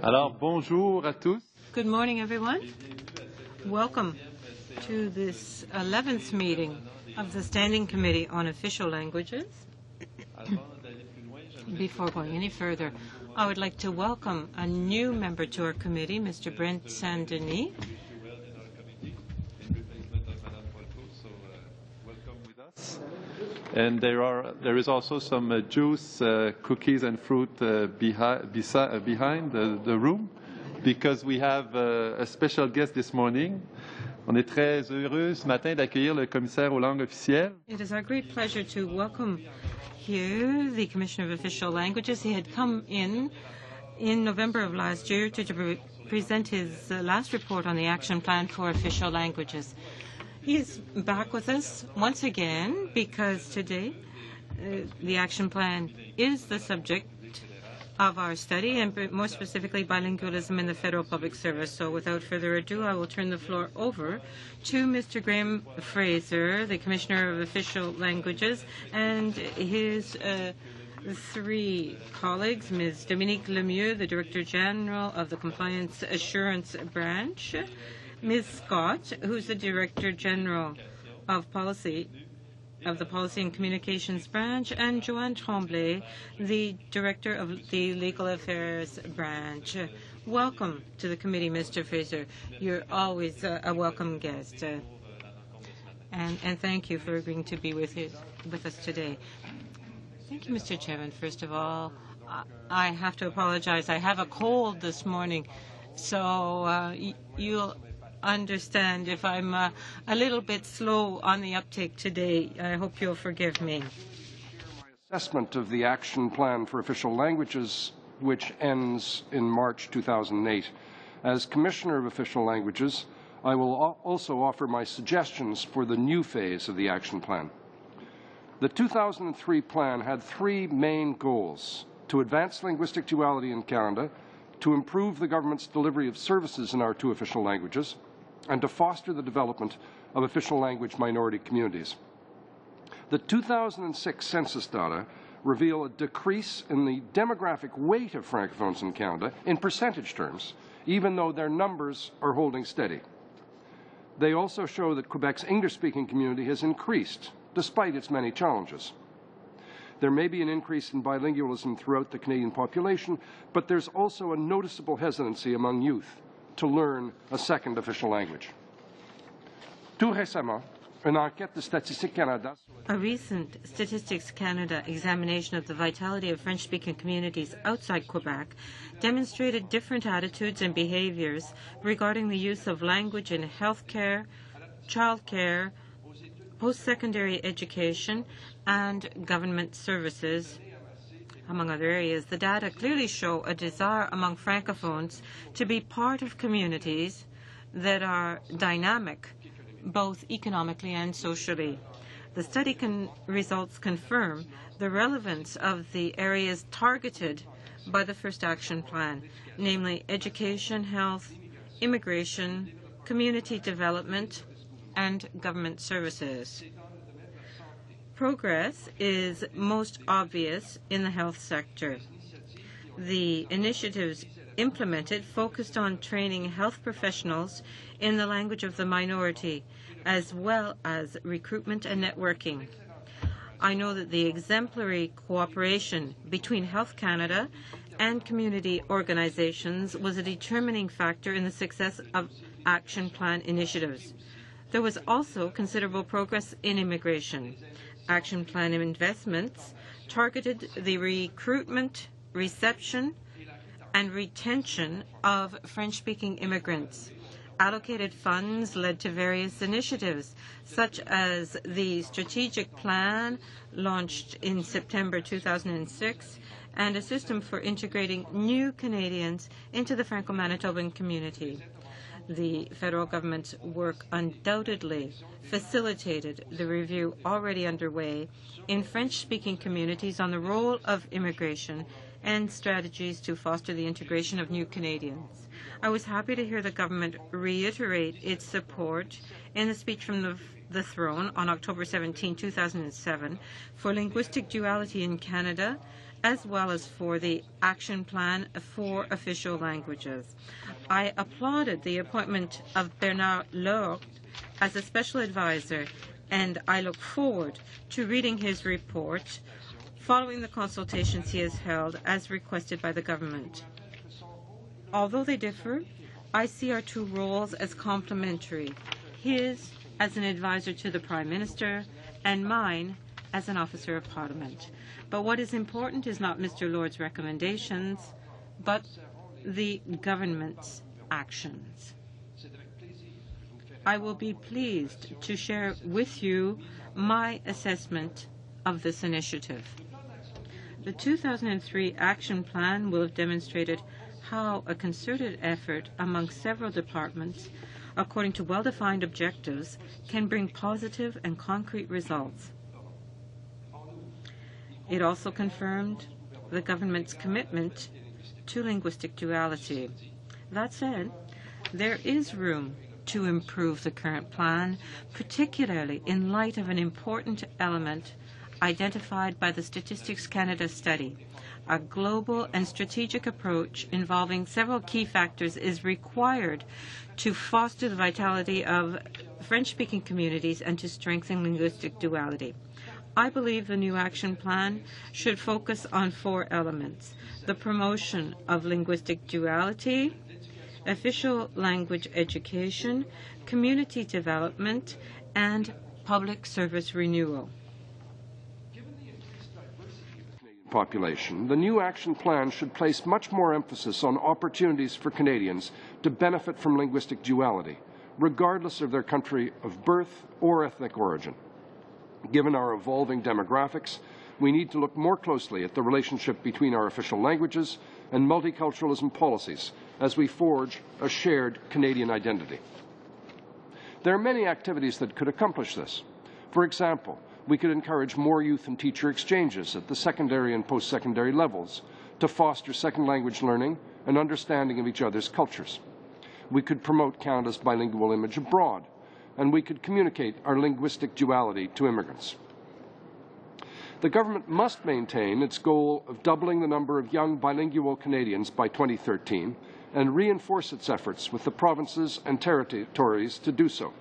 Alors, bonjour à tous. Good morning, everyone. Welcome to this 11th meeting of the Standing Committee on Official Languages. Before going any further, I would like to welcome a new member to our committee, Mr. Brent Saint-Denis. And there is also some juice, cookies and fruit behind the room, because we have a special guest this morning. On est très heureux ce matin d'accueillir le commissaire aux langues officielles. It is our great pleasure to welcome here the Commissioner of Official Languages. He had come in November of last year to present his last report on the Action Plan for Official Languages. He is back with us once again because today the action plan is the subject of our study, and more specifically bilingualism in the federal public service. So without further ado, I will turn the floor over to Mr. Graham Fraser, the Commissioner of Official Languages, and his three colleagues, Ms. Dominique Lemieux, the Director General of the Compliance Assurance Branch, Ms. Scott, who's the Director General of the Policy and Communications Branch, and Joanne Tremblay, the Director of the Legal Affairs Branch. Welcome to the committee, Mr. Fraser. You're always a welcome guest. And thank you for agreeing to be with us today. Thank you, Mr. Chairman. First of all, I have to apologize. I have a cold this morning, so you'll understand if I'm a little bit slow on the uptake today. I hope you'll forgive me. My assessment of the Action Plan for Official Languages, which ends in March 2008. As Commissioner of Official Languages, I will also offer my suggestions for the new phase of the Action Plan. The 2003 plan had three main goals: to advance linguistic duality in Canada, to improve the government's delivery of services in our two official languages, and to foster the development of official language minority communities. The 2006 census data reveal a decrease in the demographic weight of Francophones in Canada in percentage terms, even though their numbers are holding steady. They also show that Quebec's English-speaking community has increased, despite its many challenges. There may be an increase in bilingualism throughout the Canadian population, but there's also a noticeable hesitancy among youth to learn a second official language. Tout récemment, une enquête de Statistique Canada. A recent Statistics Canada examination of the vitality of French-speaking communities outside Quebec demonstrated different attitudes and behaviors regarding the use of language in healthcare, childcare, post-secondary education, and government services, among other areas. The data clearly show a desire among Francophones to be part of communities that are dynamic, both economically and socially. The study results confirm the relevance of the areas targeted by the first action plan, namely education, health, immigration, community development, and government services. Progress is most obvious in the health sector. The initiatives implemented focused on training health professionals in the language of the minority, as well as recruitment and networking. I know that the exemplary cooperation between Health Canada and community organizations was a determining factor in the success of Action Plan initiatives. There was also considerable progress in immigration. Action Plan investments targeted the recruitment, reception, and retention of French-speaking immigrants. Allocated funds led to various initiatives, such as the strategic plan launched in September 2006 and a system for integrating new Canadians into the Franco-Manitoban community. The federal government's work undoubtedly facilitated the review already underway in French-speaking communities on the role of immigration and strategies to foster the integration of new Canadians. I was happy to hear the government reiterate its support in the speech from the throne on October 17, 2007, for linguistic duality in Canada as well as for the action plan for official languages. I applauded the appointment of Bernard Lourdes as a special advisor, and I look forward to reading his report following the consultations he has held as requested by the government. Although they differ, I see our two roles as complementary, his as an advisor to the Prime Minister and mine as an officer of Parliament. But what is important is not Mr. Lourdes' recommendations, but the government's actions. I will be pleased to share with you my assessment of this initiative. The 2003 Action Plan will have demonstrated how a concerted effort among several departments, according to well-defined objectives, can bring positive and concrete results. It also confirmed the government's commitment to linguistic duality. That said, there is room to improve the current plan, particularly in light of an important element identified by the Statistics Canada study. A global and strategic approach involving several key factors is required to foster the vitality of French-speaking communities and to strengthen linguistic duality. I believe the new action plan should focus on 4 elements: the promotion of linguistic duality, official language education, community development, and public service renewal. Population, the new action plan should place much more emphasis on opportunities for Canadians to benefit from linguistic duality, regardless of their country of birth or ethnic origin. Given our evolving demographics, we need to look more closely at the relationship between our official languages and multiculturalism policies as we forge a shared Canadian identity. There are many activities that could accomplish this. For example, we could encourage more youth and teacher exchanges at the secondary and post-secondary levels to foster second language learning and understanding of each other's cultures. We could promote Canada's bilingual image abroad, and we could communicate our linguistic duality to immigrants. The government must maintain its goal of doubling the number of young bilingual Canadians by 2013 and reinforce its efforts with the provinces and territories to do so.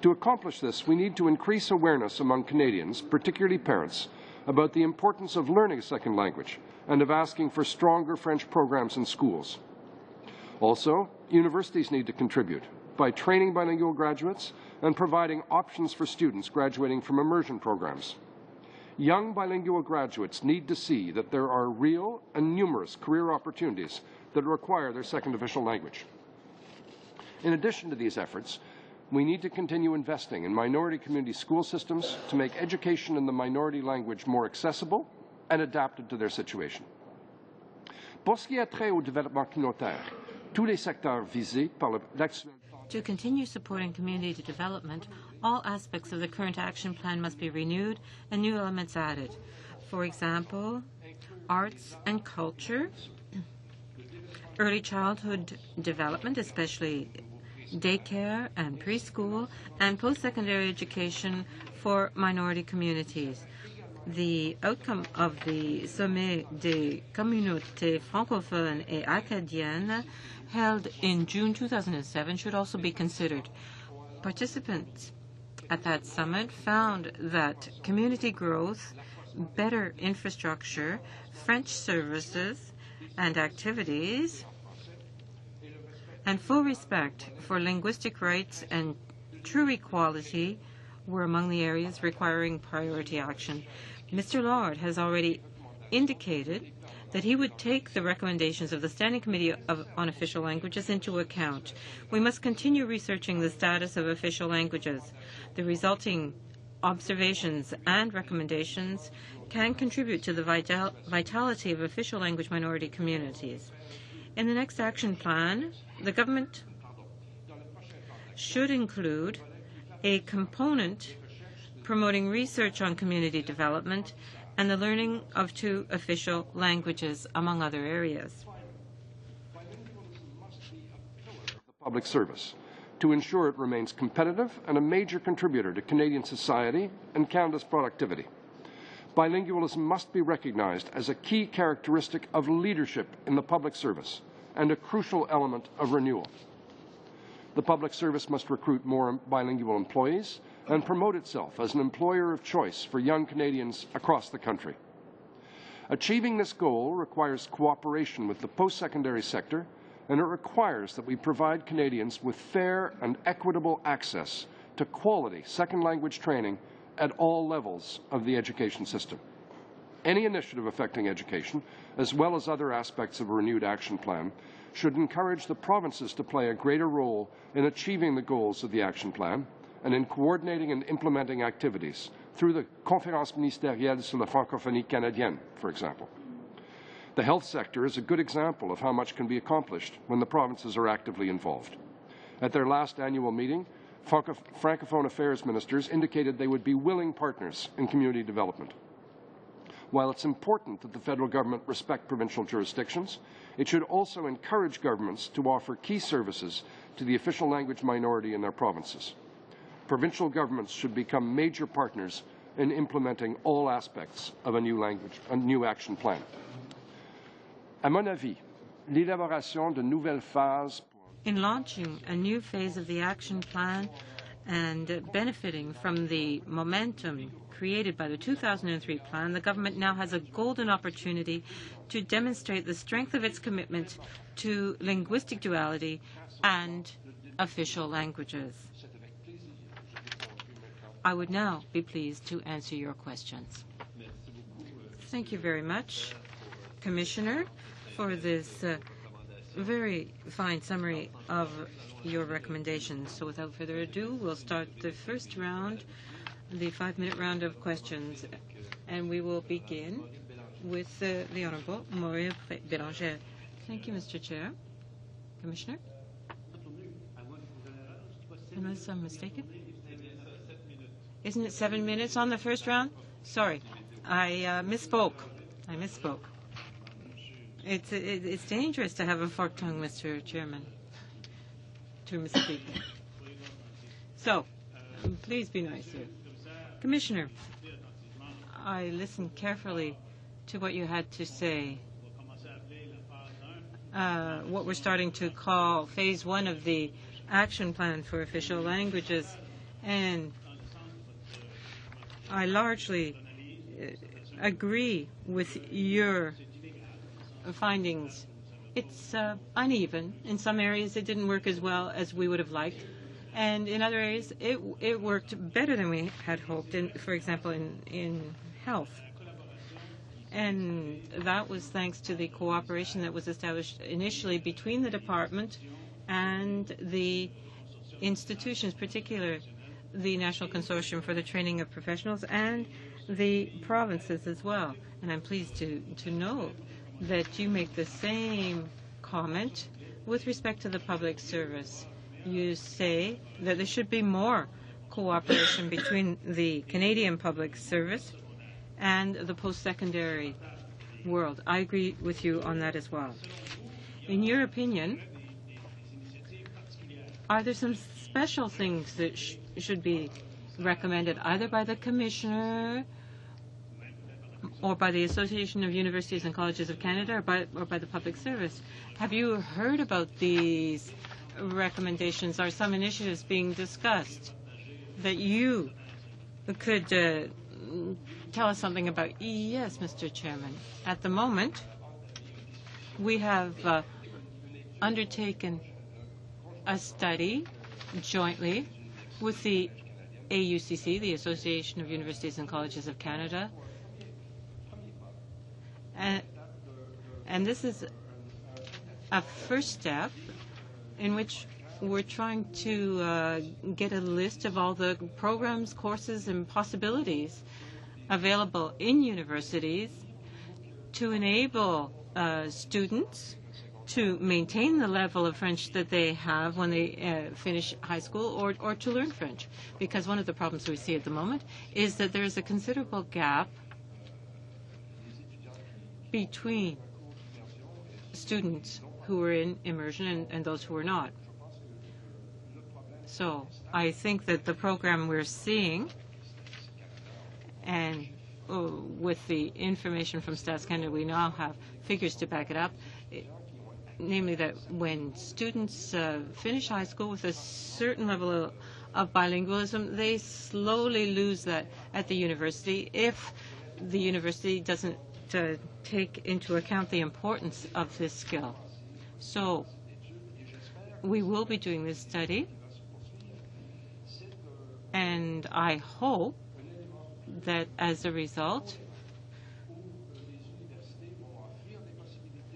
To accomplish this, we need to increase awareness among Canadians, particularly parents, about the importance of learning a second language and of asking for stronger French programs in schools. Also, universities need to contribute by training bilingual graduates and providing options for students graduating from immersion programs. Young bilingual graduates need to see that there are real and numerous career opportunities that require their second official language. In addition to these efforts, we need to continue investing in minority community school systems to make education in the minority language more accessible and adapted to their situation. Pour ce qui a trait au développement communautaire, tous les secteurs visés par l'actuel. To continue supporting community development, all aspects of the current action plan must be renewed and new elements added. For example, arts and culture, early childhood development, especially daycare and preschool, and post-secondary education for minority communities. The outcome of the Sommet des communautés francophones et acadiennes held in June 2007 should also be considered. Participants at that summit found that community growth, better infrastructure, French services and activities, and full respect for linguistic rights and true equality were among the areas requiring priority action. Mr. Lourdes has already indicated that he would take the recommendations of the Standing Committee on Official Languages into account. We must continue researching the status of official languages. The resulting observations and recommendations can contribute to the vitality of official language minority communities. In the next action plan, the government should include a component promoting research on community development and the learning of 2 official languages, among other areas. The public service, to ensure it remains competitive and a major contributor to Canadian society and Canada's productivity. Bilingualism must be recognized as a key characteristic of leadership in the public service and a crucial element of renewal. The public service must recruit more bilingual employees and promote itself as an employer of choice for young Canadians across the country. Achieving this goal requires cooperation with the post-secondary sector, and it requires that we provide Canadians with fair and equitable access to quality second language training at all levels of the education system. Any initiative affecting education, as well as other aspects of a renewed action plan, should encourage the provinces to play a greater role in achieving the goals of the action plan and in coordinating and implementing activities through the Conférence ministérielle sur la francophonie canadienne, for example. The health sector is a good example of how much can be accomplished when the provinces are actively involved. At their last annual meeting, Francophone Affairs ministers indicated they would be willing partners in community development. While it's important that the federal government respect provincial jurisdictions, it should also encourage governments to offer key services to the official language minority in their provinces. Provincial governments should become major partners in implementing all aspects of a new action plan. À mon avis, l'élaboration de nouvelles phases in launching a new phase of the action plan and benefiting from the momentum created by the 2003 plan, the government now has a golden opportunity to demonstrate the strength of its commitment to linguistic duality and official languages. I would now be pleased to answer your questions. Thank you very much, Commissioner, for this very fine summary of your recommendations. So without further ado, we'll start the first round, the 5-minute round of questions, and we will begin with the Honourable Maureen Bélanger. Thank you, Mr. Chair. Commissioner? Unless I'm mistaken? Isn't it 7 minutes on the first round? Sorry, I misspoke. It's dangerous to have a forked tongue, Mr. Chairman, to misspeak. So, please be nice here. Commissioner, I listened carefully to what you had to say. What we're starting to call Phase 1 of the Action Plan for Official Languages, and I largely agree with your findings. It's uneven. In some areas, it didn't work as well as we would have liked, and in other areas, it worked better than we had hoped. For example, in health, and that was thanks to the cooperation that was established initially between the department and the institutions, particularly the National Consortium for the Training of Professionals and the provinces as well. And I'm pleased to know that you make the same comment with respect to the public service. You say that there should be more cooperation between the Canadian public service and the post-secondary world. I agree with you on that as well. In your opinion, are there some special things that should be recommended either by the Commissioner or by the Association of Universities and Colleges of Canada or by the public service? Have you heard about these recommendations? Are some initiatives being discussed that you could tell us something about? Yes, Mr. Chairman. At the moment, we have undertaken a study jointly with the AUCC, the Association of Universities and Colleges of Canada, and this is a first step in which we're trying to get a list of all the programs, courses, and possibilities available in universities to enable students to maintain the level of French that they have when they finish high school or to learn French. Because one of the problems we see at the moment is that there is a considerable gap between students who are in immersion and those who are not. So I think that the program we're seeing and with the information from Stats Canada, we now have figures to back it up, namely that when students finish high school with a certain level of bilingualism, they slowly lose that at the university if the university doesn't take into account the importance of this skill. So we will be doing this study, and I hope that as a result,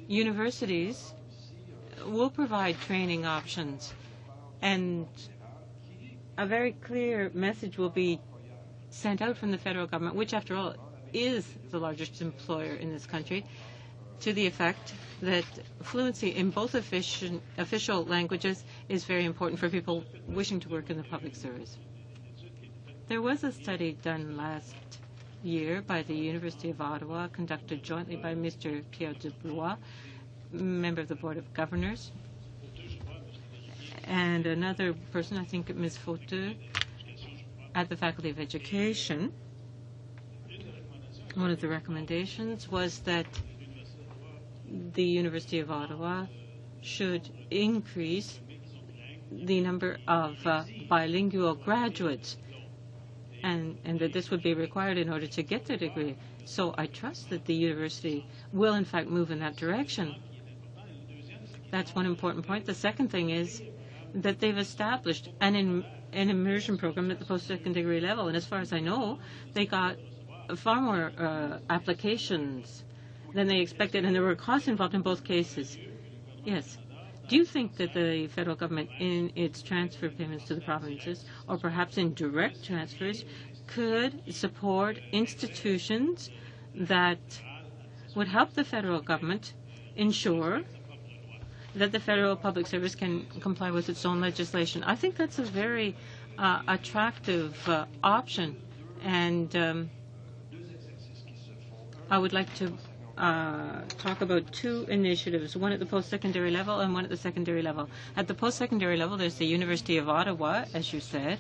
universities will provide training options, and a very clear message will be sent out from the federal government, which after all is the largest employer in this country, to the effect that fluency in both official languages is very important for people wishing to work in the public service. There was a study done last year by the University of Ottawa, conducted jointly by Mr. Pierre Deblois, member of the Board of Governors, and another person, I think Ms. Fauteux, at the Faculty of Education. One of the recommendations was that the University of Ottawa should increase the number of bilingual graduates, and that this would be required in order to get their degree. So I trust that the university will in fact move in that direction. That's one important point. The second thing is that they've established an immersion program at the post-secondary level, and as far as I know, they got far more applications than they expected, and there were costs involved in both cases. Yes. Do you think that the federal government, in its transfer payments to the provinces, or perhaps in direct transfers, could support institutions that would help the federal government ensure that the federal public service can comply with its own legislation? I think that's a very attractive option, and I would like to talk about two initiatives, one at the post-secondary level and one at the secondary level. At the post-secondary level, there's the University of Ottawa, as you said,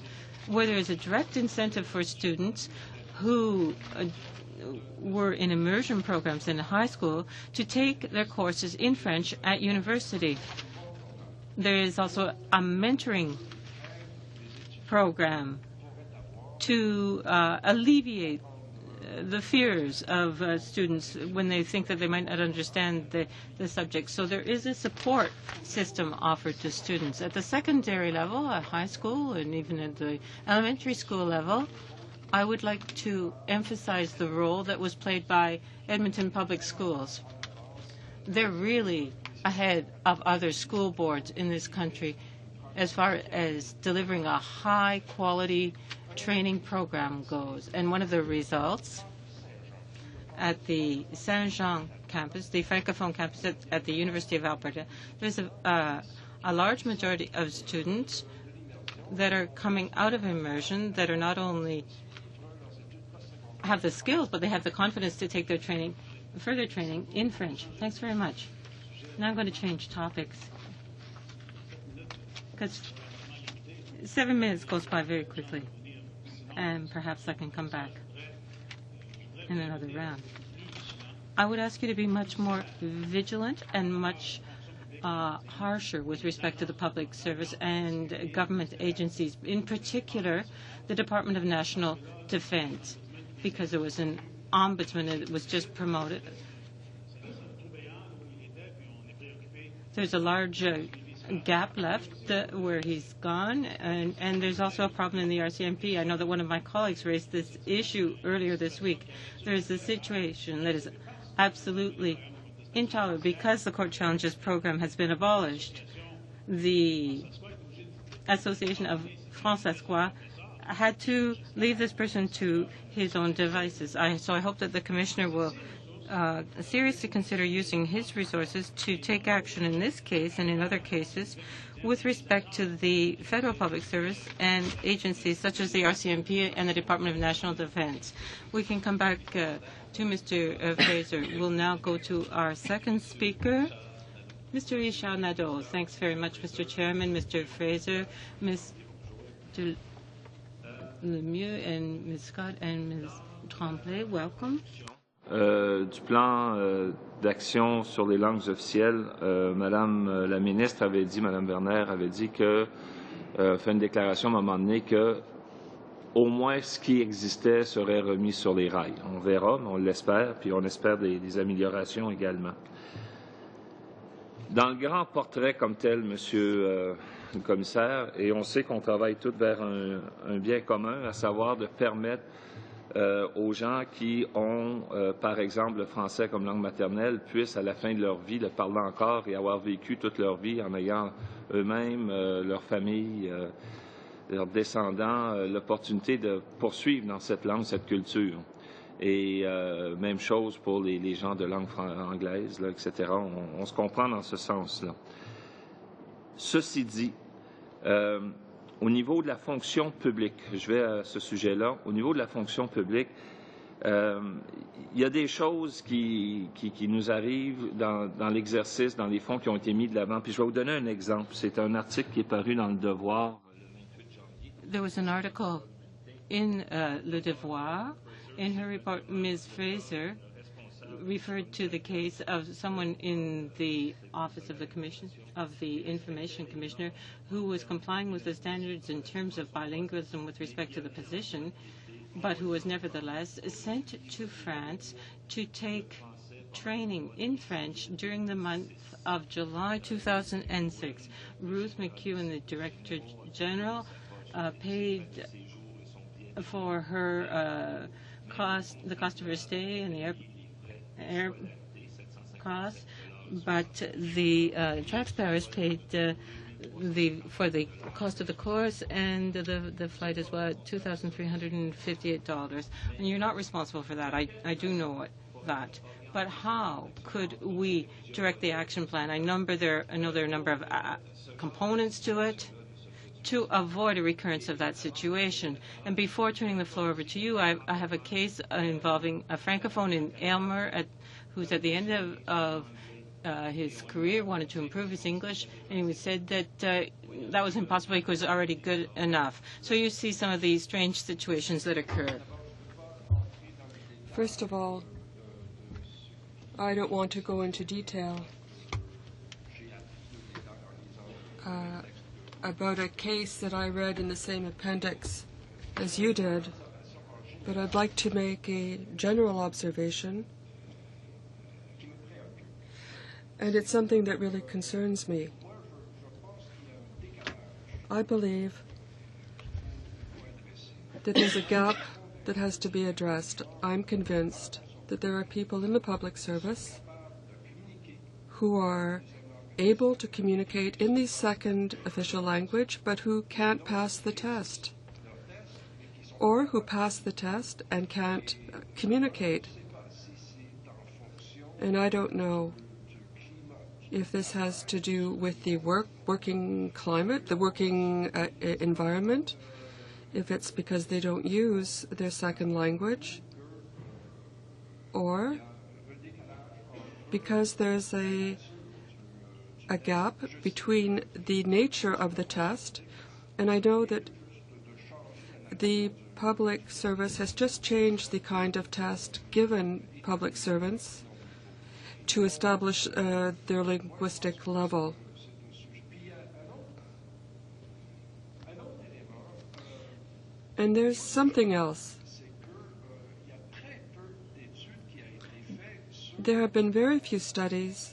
where there is a direct incentive for students who were in immersion programs in high school to take their courses in French at university. There is also a mentoring program to alleviate the fears of students when they think that they might not understand the subject. So there is a support system offered to students. At the secondary level, at high school, and even at the elementary school level, I would like to emphasize the role that was played by Edmonton Public Schools. They're really ahead of other school boards in this country as far as delivering a high-quality training program goes. And one of the results at the Saint-Jean campus, the Francophone campus at the University of Alberta, there's a large majority of students that are coming out of immersion that are not only have the skills, but they have the confidence to take their training, further training in French. Thanks very much. Now I'm going to change topics, because 7 minutes goes by very quickly, and perhaps I can come back in another round. I would ask you to be much more vigilant and much harsher with respect to the public service and government agencies, in particular the Department of National Defense, because there was an ombudsman that was just promoted. There's a large gap left where he's gone, and there's also a problem in the RCMP. I know that one of my colleagues raised this issue earlier this week. There's a situation that is absolutely intolerable because the Court Challenges program has been abolished. The Association of Françaiscois had to leave this person to his own devices. So I hope that the Commissioner will seriously consider using his resources to take action in this case and in other cases with respect to the federal public service and agencies such as the RCMP and the Department of National Defense. We can come back to Mr. Fraser. We'll now go to our second speaker, Mr. Richard Nadeau. Thanks very much, Mr. Chairman, Mr. Fraser, Mr. Lemieux, and Ms. Scott, and Ms. Tremblay, welcome. Du plan d'action sur les langues officielles, Madame la ministre avait dit, Madame Werner avait dit que, fait une déclaration à un moment donné que au moins ce qui existait serait remis sur les rails. On verra, mais on l'espère, puis on espère des améliorations également. Dans le grand portrait comme tel, Monsieur le commissaire, et on sait qu'on travaille tous vers un bien commun, à savoir de permettre aux gens qui ont, par exemple, le français comme langue maternelle, puissent, à la fin de leur vie, le parler encore et avoir vécu toute leur vie en ayant eux-mêmes, leur famille, leurs descendants, l'opportunité de poursuivre dans cette langue, cette culture. Et même chose pour les gens de langue anglaise, là, etc. On se comprend dans ce sens-là. Ceci dit, au niveau de la fonction publique, je vais à ce sujet-là, au niveau de la fonction publique, il y a des choses qui nous arrivent dans l'exercice, dans les fonds qui ont été mis de l'avant. Puis je vais vous donner un exemple. C'est un article qui est paru dans Le Devoir. There was an article in Le Devoir. In her report, Ms. Fraser referred to the case of someone in the Office of the Information Commissioner who was complying with the standards in terms of bilingualism with respect to the position, but who was nevertheless sent to France to take training in French during the month of July 2006. Ruth McEwen, the Director General, paid for her the cost of her stay and the air costs, but the taxpayers paid for the cost of the course and the flight as well, $2,358. And you're not responsible for that. I do know that. But how could we direct the action plan? I know there are a number of components to it to avoid a recurrence of that situation. And before turning the floor over to you, I have a case involving a Francophone in Aylmer who's at the end of his career, wanted to improve his English, and he said that that was impossible because it was already good enough. So you see some of these strange situations that occur. First of all, I don't want to go into detail about a case that I read in the same appendix as you did, but I'd like to make a general observation, and it's something that really concerns me. I believe that there's a gap that has to be addressed. I'm convinced that there are people in the public service who are able to communicate in the second official language, but who can't pass the test, or who pass the test and can't communicate. And I don't know if this has to do with the working climate, the working environment, if it's because they don't use their second language, or because there's a gap between the nature of the test, and I know that the public service has just changed the kind of test given public servants to establish their linguistic level. And there's something else. There have been very few studies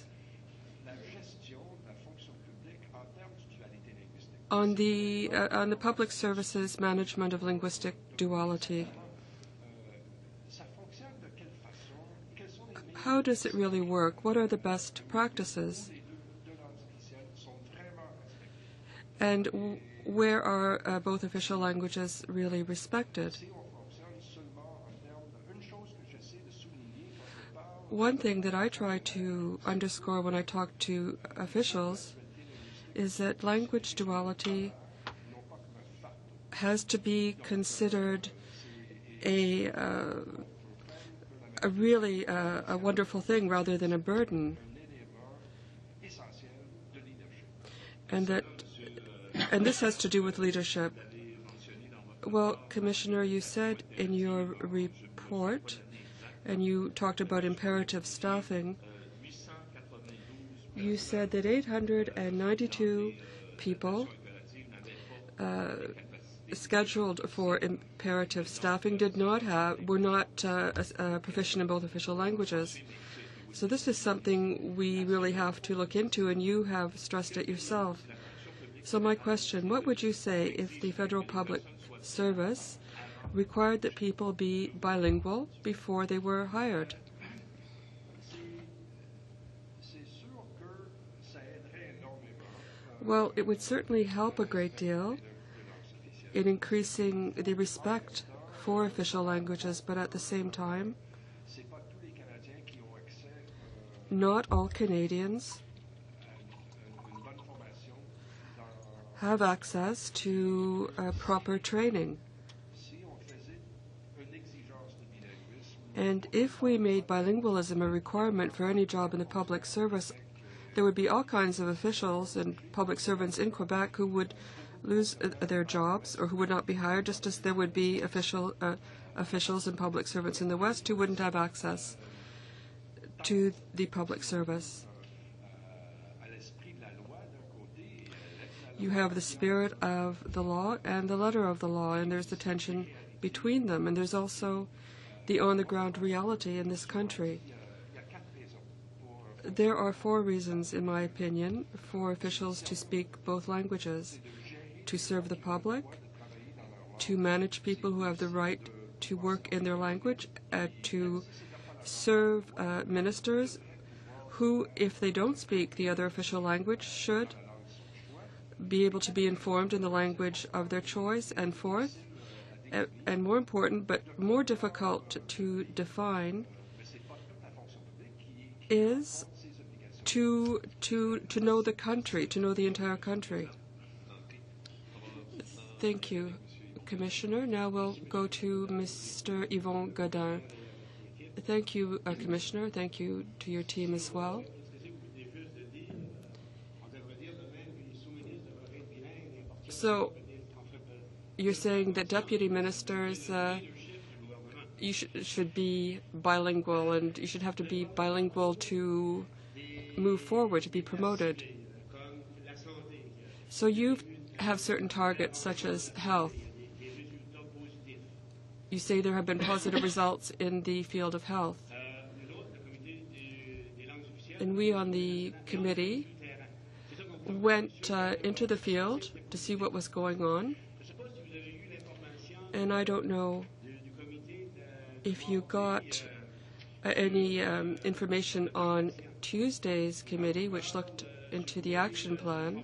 on the public services management of linguistic duality. How does it really work? What are the best practices? And where are both official languages really respected? One thing that I try to underscore when I talk to officials is that language duality has to be considered a really wonderful thing rather than a burden, and this has to do with leadership. Well, Commissioner, you said in your report, and you talked about imperative staffing, you said that 892 people scheduled for imperative staffing were not proficient in both official languages. So this is something we really have to look into, and you have stressed it yourself. So my question, what would you say if the Federal Public Service required that people be bilingual before they were hired? Well, it would certainly help a great deal in increasing the respect for official languages, but at the same time, not all Canadians have access to proper training. And if we made bilingualism a requirement for any job in the public service, there would be all kinds of officials and public servants in Quebec who would lose their jobs or who would not be hired, just as there would be officials and public servants in the West who wouldn't have access to the public service. You have the spirit of the law and the letter of the law, and there's the tension between them, and there's also the on-the-ground reality in this country. There are 4 reasons, in my opinion, for officials to speak both languages: to serve the public, to manage people who have the right to work in their language, to serve ministers who, if they don't speak the other official language, should be able to be informed in the language of their choice, and fourth, and more important but more difficult to define, is to know the country, to know the entire country. Thank you, Commissioner. Now we'll go to Mr. Yvon Godin. Thank you, Commissioner. Thank you to your team as well. So you're saying that deputy ministers should be bilingual, and you should have to be bilingual to move forward, to be promoted. So you have certain targets such as health. You say there have been positive results in the field of health. And we on the committee went into the field to see what was going on. And I don't know if you got any information on Tuesday's committee, which looked into the action plan,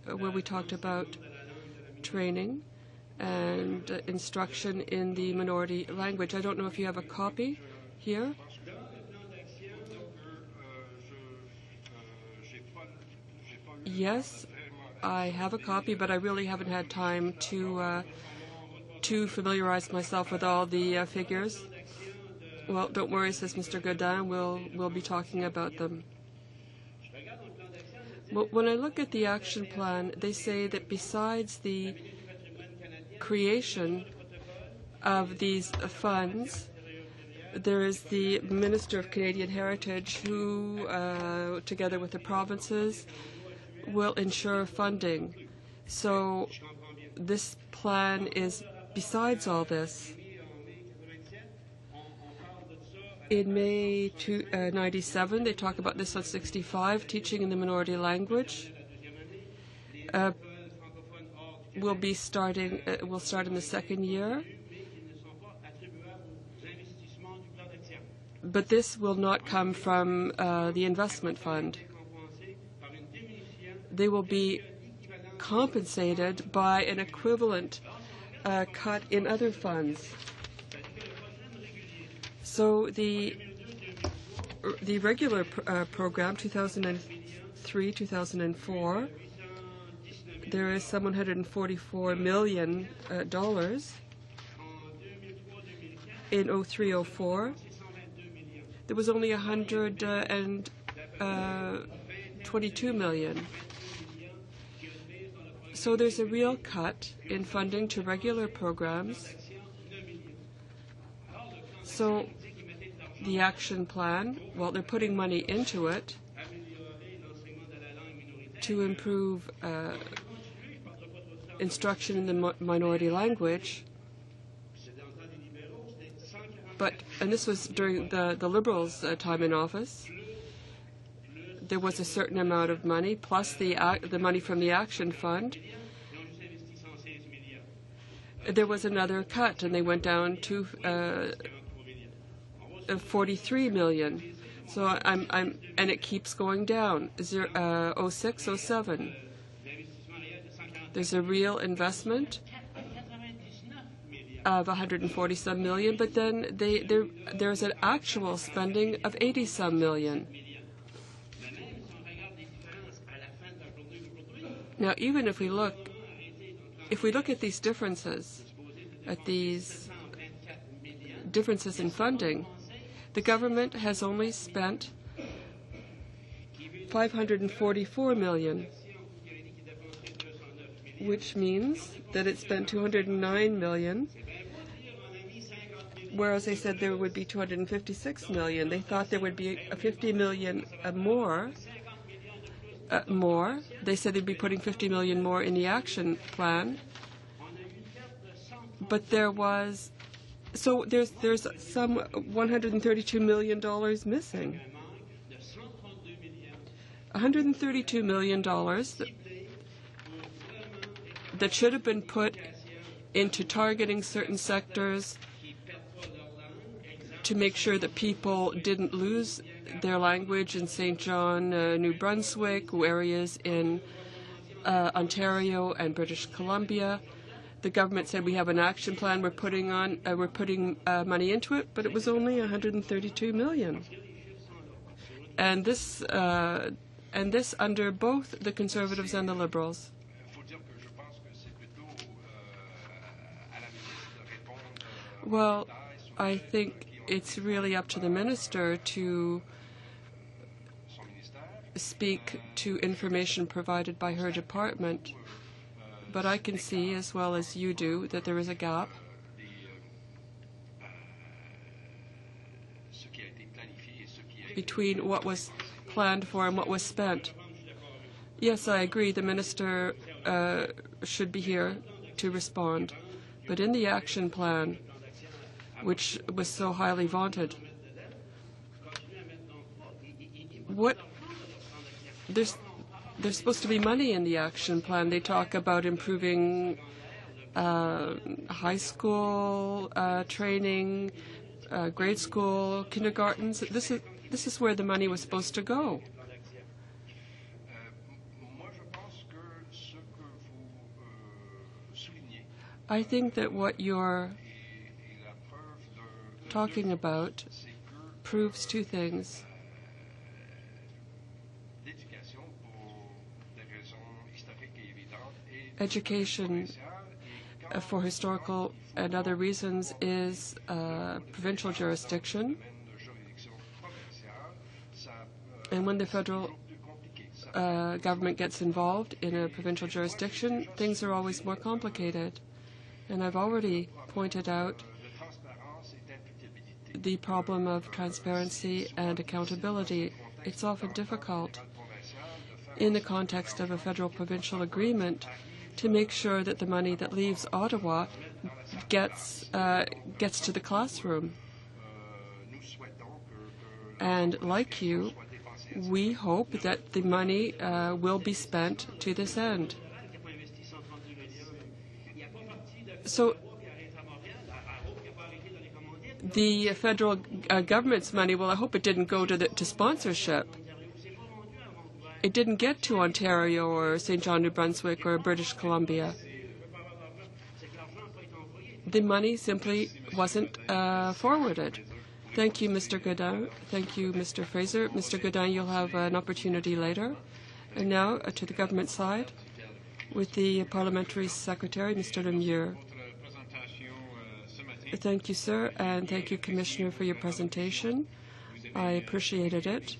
where we talked about training and instruction in the minority language. I don't know if you have a copy here. Yes, I have a copy, but I really haven't had time to familiarize myself with all the figures. Well, don't worry, says Mr. Godin. We'll be talking about them. Well, when I look at the action plan, they say that besides the creation of these funds, there is the Minister of Canadian Heritage who, together with the provinces, will ensure funding. So this plan is besides all this. In May 1997, they talk about this on 65, teaching in the minority language. Will start in the second year. But this will not come from the investment fund. They will be compensated by an equivalent cut in other funds. So the regular program, 2003-2004, there is some $144 million in 03-04. There was only 122 million. So there's a real cut in funding to regular programs. So the action plan, well, they're putting money into it to improve instruction in the minority language. And this was during the Liberals' time in office. There was a certain amount of money, plus the money from the Action Fund. There was another cut, and they went down to 43 million. So and it keeps going down. 06, 07. There's a real investment of 140-some million, but then there's an actual spending of 80-some million. Now, even if we look at these differences in funding, the government has only spent 544 million, which means that it spent 209 million, whereas they said there would be 256 million. They thought there would be 50 million more. They said they'd be putting 50 million more in the action plan. But there's some $132 million missing. $132 million that should have been put into targeting certain sectors to make sure that people didn't lose their language in St. John, New Brunswick, areas in Ontario and British Columbia. The government said we have an action plan. We're putting money into it, but it was only 132 million. And this under both the Conservatives and the Liberals. Well, I think it's really up to the minister to speak to information provided by her department. But I can see, as well as you do, that there is a gap between what was planned for and what was spent. Yes, I agree, the minister should be here to respond. But in the action plan, which was so highly vaunted, there's supposed to be money in the action plan. They talk about improving high school training, grade school, kindergartens. This is where the money was supposed to go. I think that what you're talking about proves two things. Education for historical and other reasons is provincial jurisdiction. And when the federal government gets involved in a provincial jurisdiction, things are always more complicated. And I've already pointed out the problem of transparency and accountability. It's often difficult in the context of a federal-provincial agreement to make sure that the money that leaves Ottawa gets to the classroom. And like you, we hope that the money will be spent to this end. So the federal government's money, well, I hope it didn't go to sponsorship. It didn't get to Ontario or St. John, New Brunswick or British Columbia. The money simply wasn't forwarded. Thank you, Mr. Godin. Thank you, Mr. Fraser. Mr. Godin, you'll have an opportunity later. And now to the government side with the Parliamentary Secretary, Mr. Lemieux. Thank you, sir, and thank you, Commissioner, for your presentation. I appreciated it.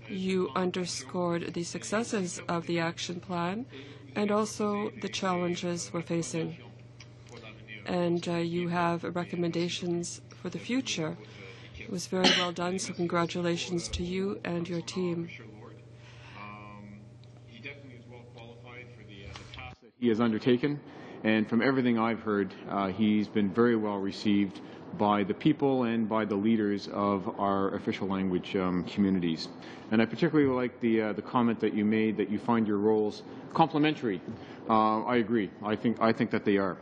You underscored the successes of the action plan. and also the challenges we're facing. And you have recommendations for the future. It was very well done, so congratulations to you and your team. He definitely is well qualified for the task that he has undertaken, and from everything I've heard, he's been very well received by the people and by the leaders of our official language communities. And I particularly like the comment that you made that you find your roles complementary. I agree. I think that they are.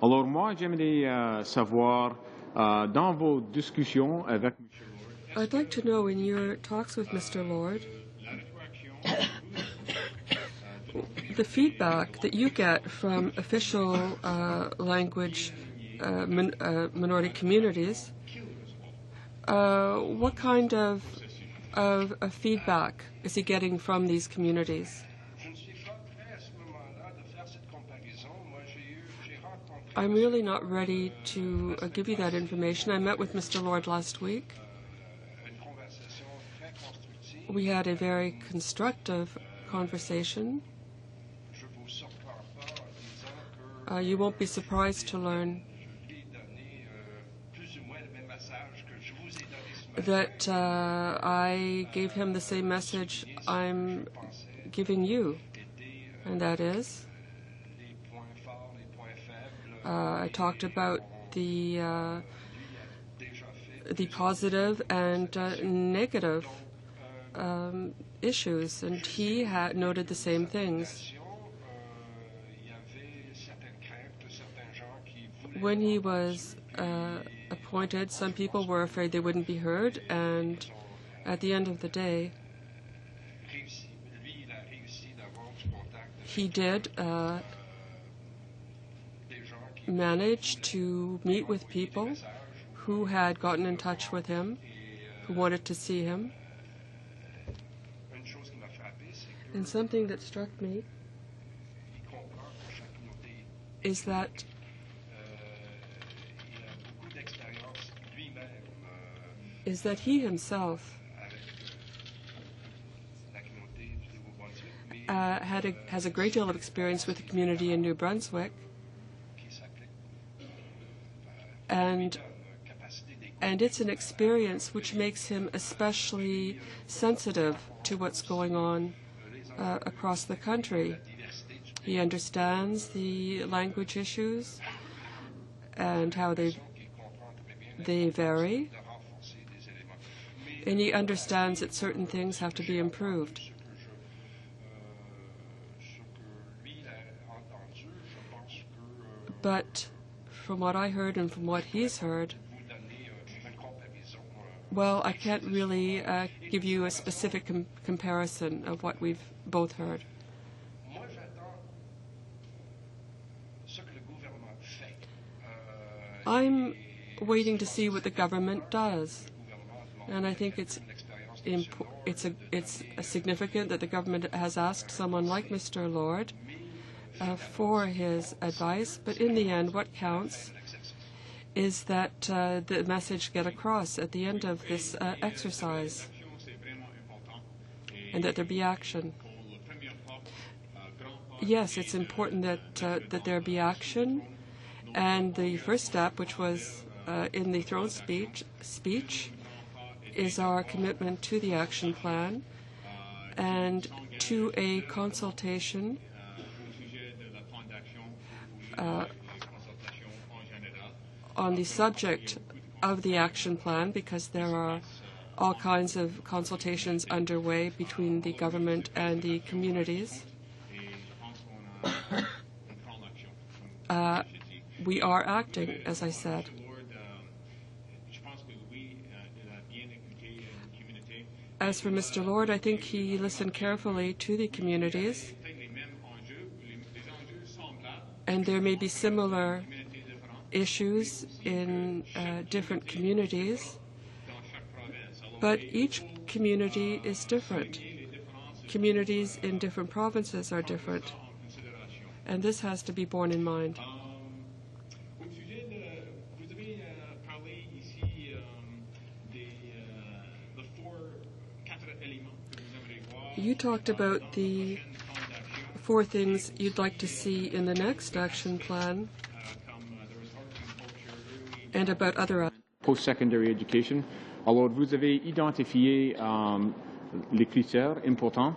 Alors moi, j'aimerais savoir dans vos discussions avec M. Lord. I'd like to know in your talks with Mr. Lord, the feedback that you get from official language minority communities, what kind of feedback is he getting from these communities? I'm really not ready to give you that information. I met with Mr. Lord last week. We had a very constructive conversation. You won't be surprised to learn that I gave him the same message I'm giving you, and that is I talked about the positive and negative issues, and he had noted the same things. When he was appointed, some people were afraid they wouldn't be heard, and at the end of the day, he did manage to meet with people who had gotten in touch with him, who wanted to see him. And something that struck me is that he himself has a great deal of experience with the community in New Brunswick, and it's an experience which makes him especially sensitive to what's going on across the country. He understands the language issues and how they vary, and he understands that certain things have to be improved. But from what I heard and from what he's heard, well, I can't really give you a specific comparison of what we've both heard. I'm waiting to see what the government does, and I think it's significant that the government has asked someone like Mr. Lord for his advice, but in the end, what counts is that the message get across at the end of this exercise, and that there be action. Yes, it's important that there be action, and the first step, which was in the throne speech, is our commitment to the action plan and to a consultation on the subject of the action plan, because there are all kinds of consultations underway between the government and the communities. We are acting, as I said. As for Mr. Lord, I think he listened carefully to the communities, and there may be similar issues in different communities, but each community is different. Communities in different provinces are different, and this has to be borne in mind. You talked about the 4 things you'd like to see in the next action plan and about other post-secondary education. Alors, vous avez identifié les critères importants,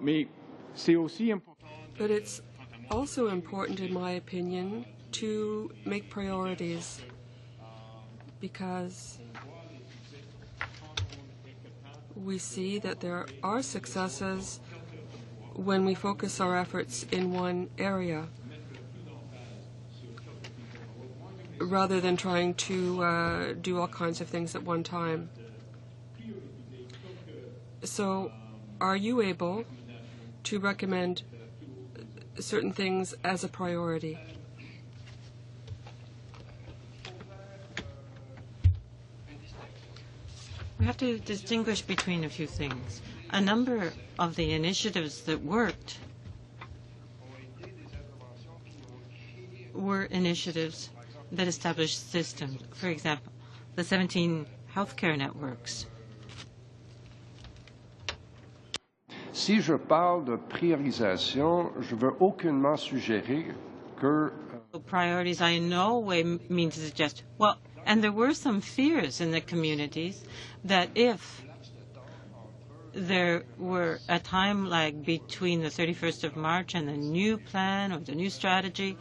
mais c'est aussi important. But it's also important, in my opinion, to make priorities, because we see that there are successes when we focus our efforts in one area, rather than trying to do all kinds of things at one time. So, are you able to recommend certain things as a priority? We have to distinguish between a few things. A number of the initiatives that worked were initiatives that established systems. For example, the 17 healthcare networks. Si je parle de priorisation, je veux aucunement suggérer que Priorities I in no way mean to suggest, well, and there were some fears in the communities that if there were a time lag between the 31st of March and the new plan or the new strategy,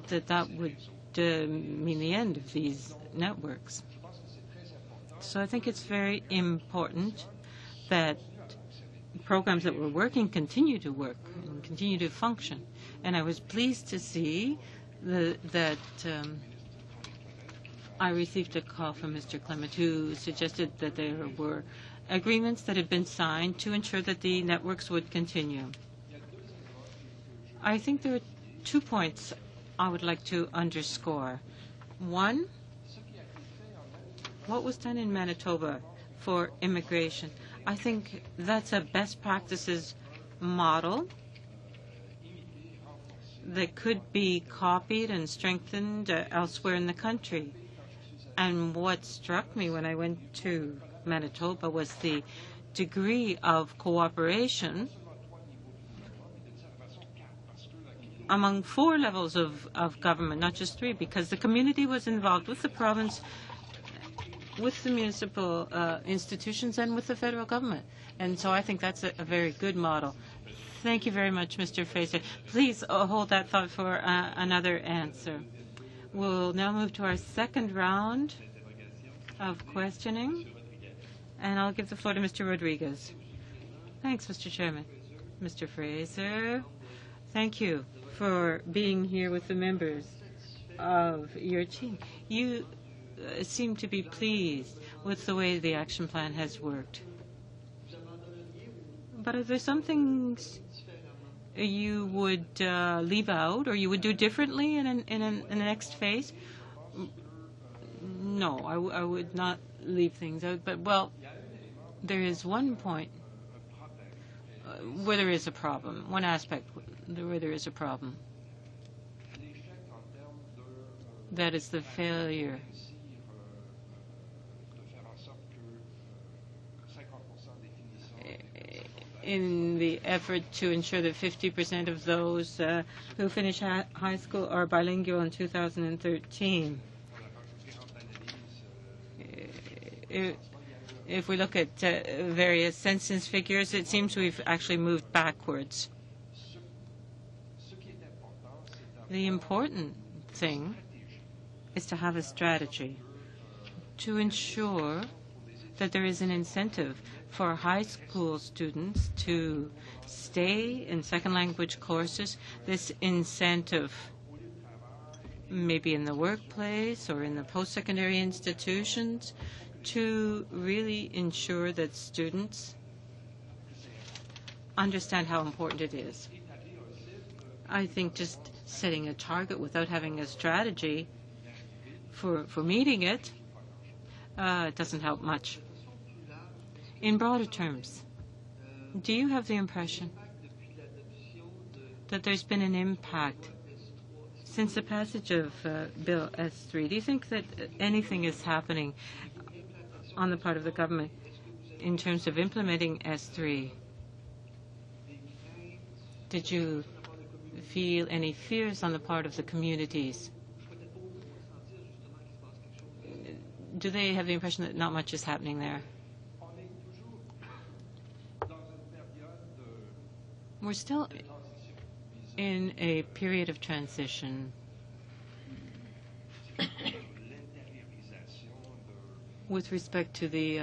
that would mean the end of these networks. So I think it's very important that programs that were working continue to work and continue to function. And I was pleased to see that I received a call from Mr. Clement, who suggested that there were agreements that had been signed to ensure that the networks would continue. I think there are 2 points I would like to underscore. One, what was done in Manitoba for immigration. I think that's a best practices model that could be copied and strengthened elsewhere in the country. And what struck me when I went to Manitoba was the degree of cooperation among 4 levels of government, not just 3, because the community was involved with the province, with the municipal institutions, and with the federal government. And so I think that's a very good model. Thank you very much, Mr. Fraser. Please hold that thought for another answer. We'll now move to our second round of questioning, and I'll give the floor to Mr. Rodriguez. Thanks, Mr. Chairman. Mr. Fraser, thank you for being here with the members of your team. You seem to be pleased with the way the action plan has worked. But are there some things you would leave out or you would do differently in the next phase? No, I would not leave things out. But, well, there is one point where there is a problem, one aspect where there is a problem. That is the failure in the effort to ensure that 50% of those who finish high school are bilingual in 2013. If we look at various census figures, it seems we've actually moved backwards. The important thing is to have a strategy to ensure that there is an incentive for high school students to stay in second language courses. This incentive maybe in the workplace or in the post-secondary institutions to really ensure that students understand how important it is. I think just setting a target without having a strategy for meeting it doesn't help much. In broader terms, do you have the impression that there's been an impact since the passage of Bill S3? Do you think that anything is happening on the part of the government in terms of implementing S3, did you feel any fears on the part of the communities? Do they have the impression that not much is happening there? We're still in a period of transition. With respect to the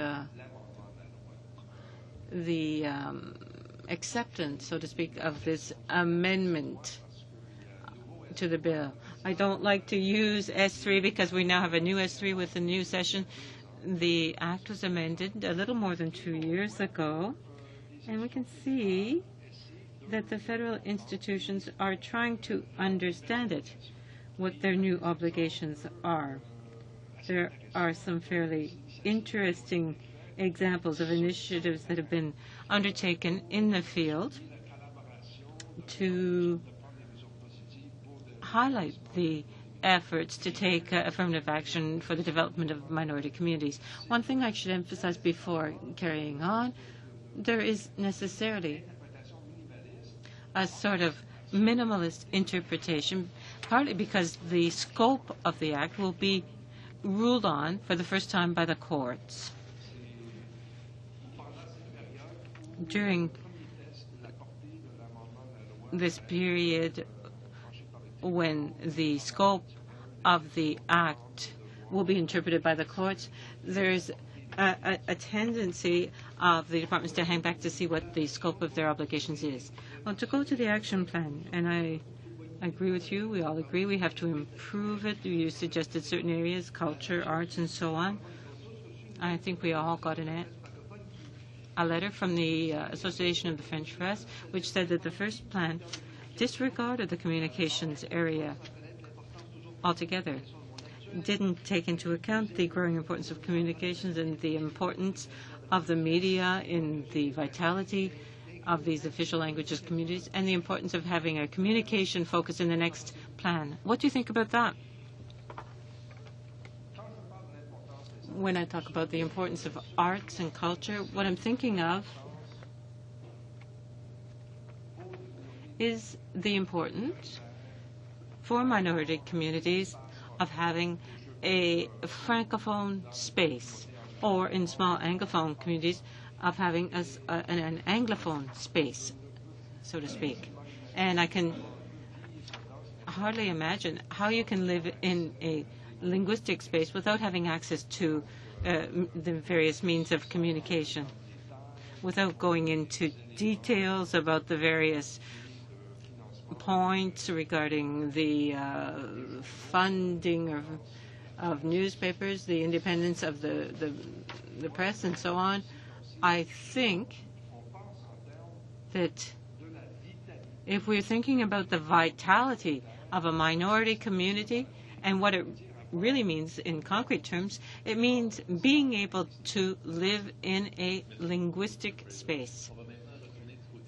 acceptance, so to speak, of this amendment to the bill. I don't like to use S3 because we now have a new S3 with the new session. The Act was amended a little more than 2 years ago, and we can see that the federal institutions are trying to understand it, what their new obligations are. There are some fairly interesting examples of initiatives that have been undertaken in the field to highlight the efforts to take affirmative action for the development of minority communities. One thing I should emphasize before carrying on, there is necessarily a sort of minimalist interpretation, partly because the scope of the Act will be ruled on for the first time by the courts. During this period when the scope of the Act will be interpreted by the courts, there's a tendency of the departments to hang back to see what the scope of their obligations is. Well, to go to the action plan, and I agree with you, we all agree we have to improve it. You suggested certain areas, culture, arts, and so on. I think we all got a letter from the Association of the French Press, which said that the first plan disregarded the communications area altogether, didn't take into account the growing importance of communications and the importance of the media in the vitality of these official languages communities, and the importance of having a communication focus in the next plan. What do you think about that? When I talk about the importance of arts and culture, what I'm thinking of is the importance for minority communities of having a francophone space, or in small anglophone communities of having an anglophone space, so to speak. And I can hardly imagine how you can live in a linguistic space without having access to the various means of communication, without going into details about the various points regarding the funding of newspapers, the independence of the press, and so on. I think that if we're thinking about the vitality of a minority community and what it really means in concrete terms, it means being able to live in a linguistic space.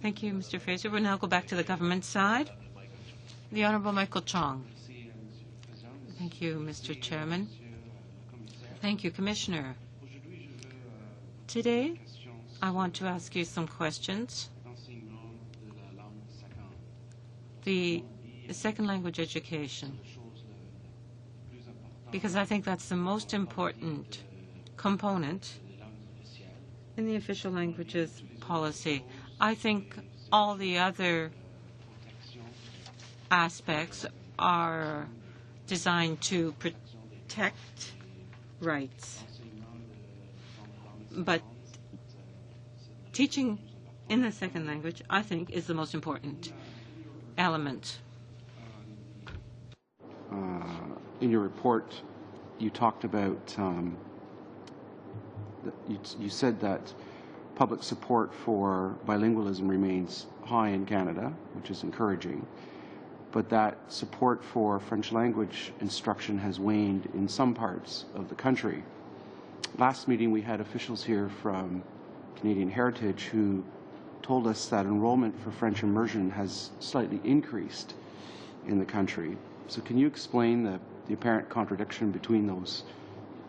Thank you, Mr. Fraser. We'll now go back to the government side. The Honourable Michael Chong. Thank you, Mr. Chairman. Thank you, Commissioner. Today, I want to ask you some questions. The second language education, because I think that's the most important component in the official languages policy. I think all the other aspects are designed to protect rights. But teaching in the second language, I think, is the most important element. In your report, you talked about, you said that public support for bilingualism remains high in Canada, which is encouraging, but that support for French language instruction has waned in some parts of the country. Last meeting, we had officials here from Canadian Heritage who told us that enrollment for French immersion has slightly increased in the country. So can you explain the apparent contradiction between those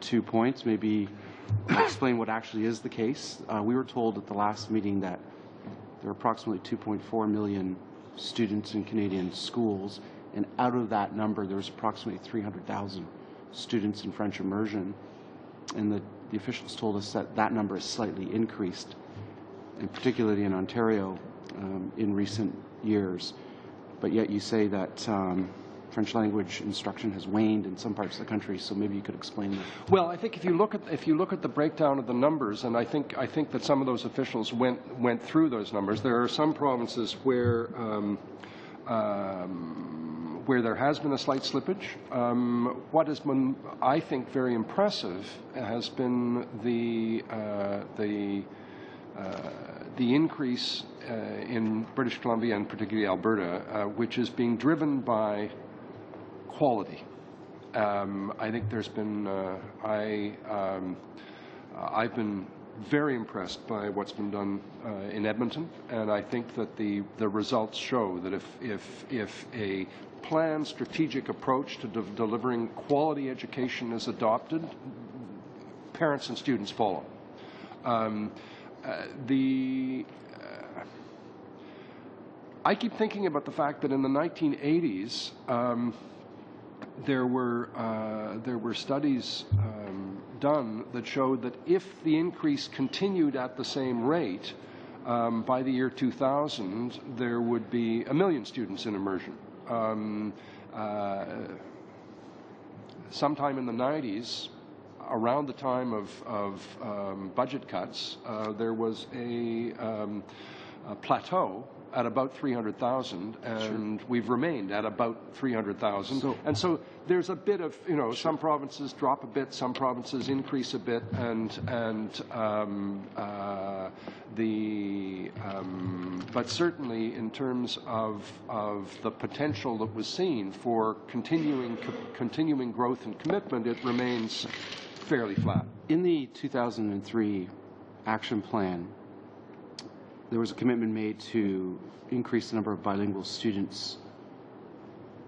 2 points? Maybe explain what actually is the case. We were told at the last meeting that there are approximately 2.4 million students in Canadian schools, and out of that number, there's approximately 300,000 students in French immersion, and the officials told us that that number is slightly increased, and particularly in Ontario in recent years. But yet you say that French language instruction has waned in some parts of the country, so maybe you could explain that. Well, I think if you look at the breakdown of the numbers, and I think that some of those officials went through those numbers. There are some provinces where there has been a slight slippage. What has been, I think, very impressive has been the increase in British Columbia and particularly Alberta, which is being driven by quality. I think there's been, I've been very impressed by what's been done in Edmonton, and I think that the results show that if a planned strategic approach to delivering quality education is adopted, parents and students follow. I keep thinking about the fact that in the 1980s, there were studies done that showed that if the increase continued at the same rate, by the year 2000, there would be 1 million students in immersion. Sometime in the 90s, around the time of budget cuts, there was a plateau at about 300,000, and sure, we've remained at about 300,000. And so there's a bit of, you know, sure, some provinces drop a bit, some provinces increase a bit, but certainly in terms of the potential that was seen for continuing growth and commitment, it remains fairly flat. In the 2003 action plan, there was a commitment made to increase the number of bilingual students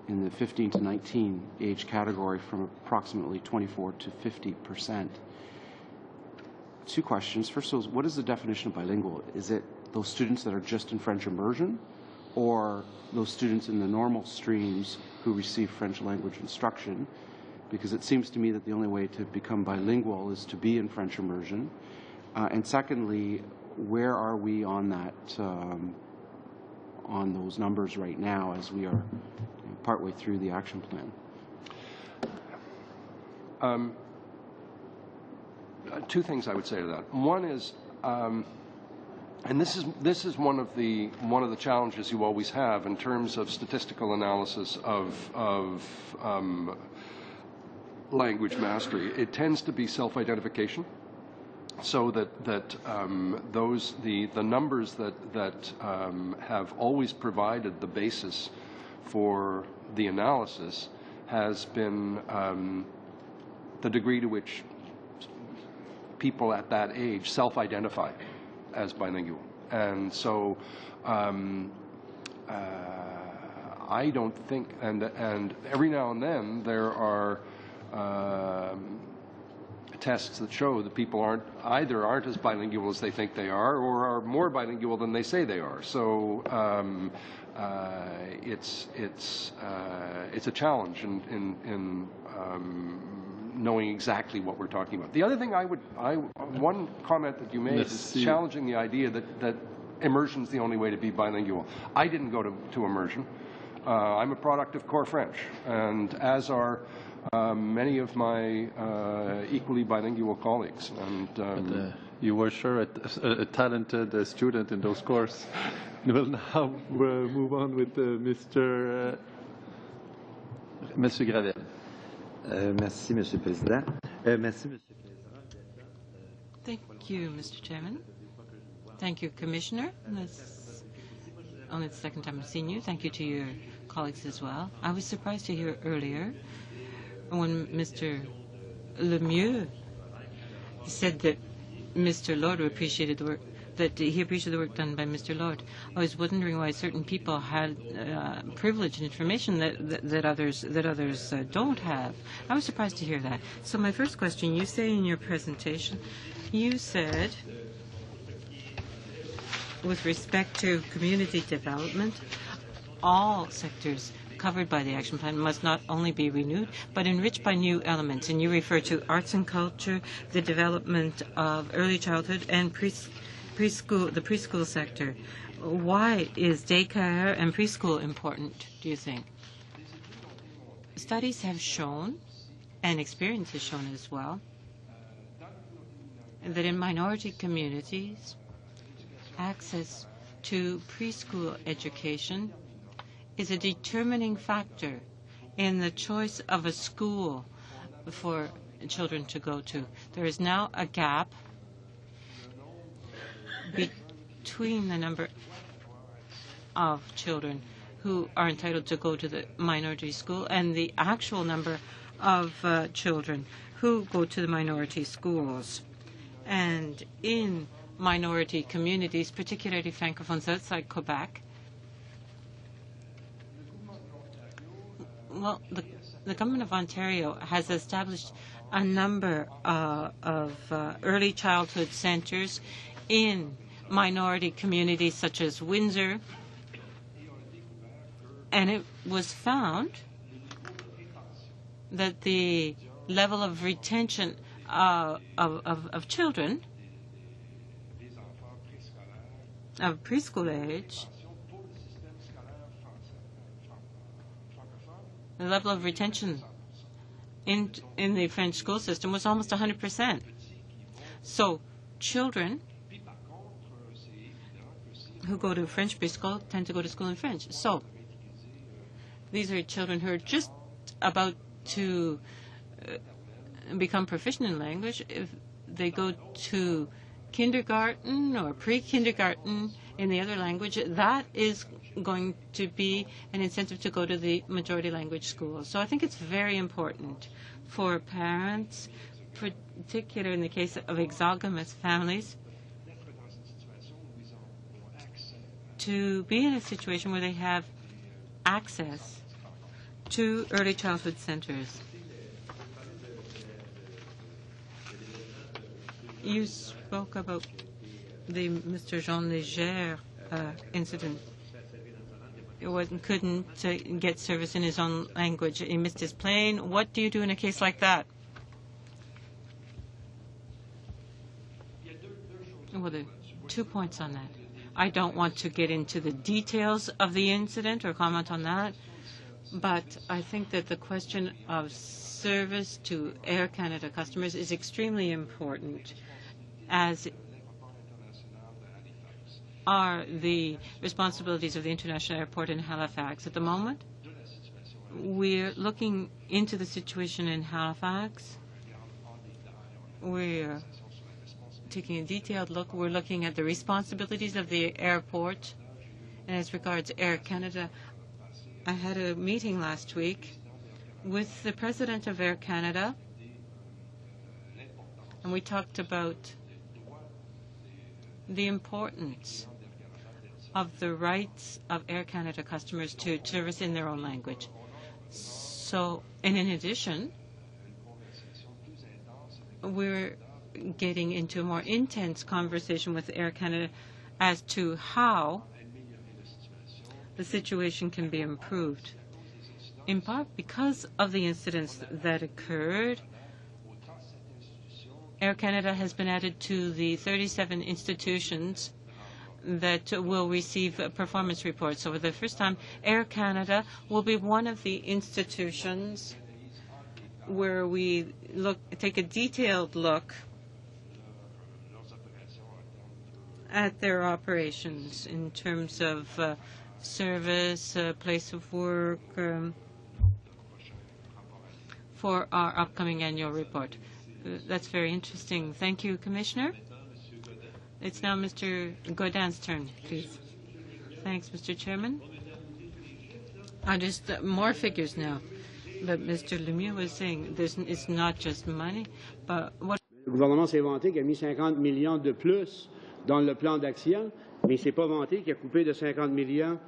in the 15 to 19 age category from approximately 24 to 50%. Two questions. First of all, what is the definition of bilingual? Is it those students that are just in French immersion, or those students in the normal streams who receive French language instruction? Because it seems to me that the only way to become bilingual is to be in French immersion. And secondly, where are we on that, on those numbers right now as we are partway through the action plan? Two things I would say to that. One is, and this is one of the challenges you always have in terms of statistical analysis of language mastery. It tends to be self-identification. So that the numbers that have always provided the basis for the analysis has been the degree to which people at that age self-identify as bilingual, and so I don't think, and every now and then there are tests that show that people aren't as bilingual as they think they are, or are more bilingual than they say they are. So it's a challenge in knowing exactly what we're talking about. The other thing one comment that you made is challenging the idea that immersion is the only way to be bilingual. I didn't go to immersion. I'm a product of Core French, and as are many of my equally bilingual colleagues. And you were sure a talented student in those courses. We'll now move on with Monsieur Gravel. Merci, Monsieur le Président. Merci, Monsieur le Président. Thank you, Mr. Chairman. Thank you, Commissioner. It's only the second time I've seen you. Thank you to your colleagues as well. I was surprised to hear earlier when Mr. Lemieux said that Mr. Lord appreciated the work that he appreciated the work done by Mr. Lord. I was wondering why certain people had privileged information that others don't have. I was surprised to hear that. So my first question, you say in your presentation, you said, with respect to community development, all sectors covered by the action plan must not only be renewed, but enriched by new elements. And you refer to arts and culture, the development of early childhood, and the preschool sector. Why is daycare and preschool important, do you think? Studies have shown, and experience has shown as well, that in minority communities, access to preschool education is a determining factor in the choice of a school for children to go to. There is now a gap between the number of children who are entitled to go to the minority school and the actual number of children who go to the minority schools. And in minority communities, particularly francophones outside Quebec, well, the government of Ontario has established a number of early childhood centres in minority communities such as Windsor, and it was found that the level of retention of children of preschool age, the level of retention in the French school system was almost 100%. So children who go to French preschool tend to go to school in French. So these are children who are just about to become proficient in language. If they go to kindergarten or pre-kindergarten in the other language, that is going to be an incentive to go to the majority language schools. So I think it's very important for parents, particularly in the case of exogamous families, to be in a situation where they have access to early childhood centers. You spoke about the Mr. Jean Léger incident. He couldn't get service in his own language. He missed his plane. What do you do in a case like that? Well, there are 2 points on that. I don't want to get into the details of the incident or comment on that, but I think that the question of service to Air Canada customers is extremely important, as are the responsibilities of the International Airport in Halifax. At the moment, we're looking into the situation in Halifax. We're taking a detailed look. We're looking at the responsibilities of the airport. And as regards Air Canada, I had a meeting last week with the president of Air Canada, and we talked about the importance of the rights of Air Canada customers to service in their own language. So, and in addition, we're getting into a more intense conversation with Air Canada as to how the situation can be improved. In part because of the incidents that occurred, Air Canada has been added to the 37 institutions that will receive performance reports. So for the first time, Air Canada will be one of the institutions where we take a detailed look at their operations in terms of service, place of work, for our upcoming annual report. That's very interesting. Thank you, Commissioner. It's now Mr. Godin's turn, please. Thanks, Mr. Chairman. Just more figures now. But Mr. Lemieux was saying it's not just money, but what... Le gouvernement s'est vanté qu'il a mis 50 millions de plus dans le plan d'action, mais il ne s'est pas vanté qu'il a coupé de 50 millions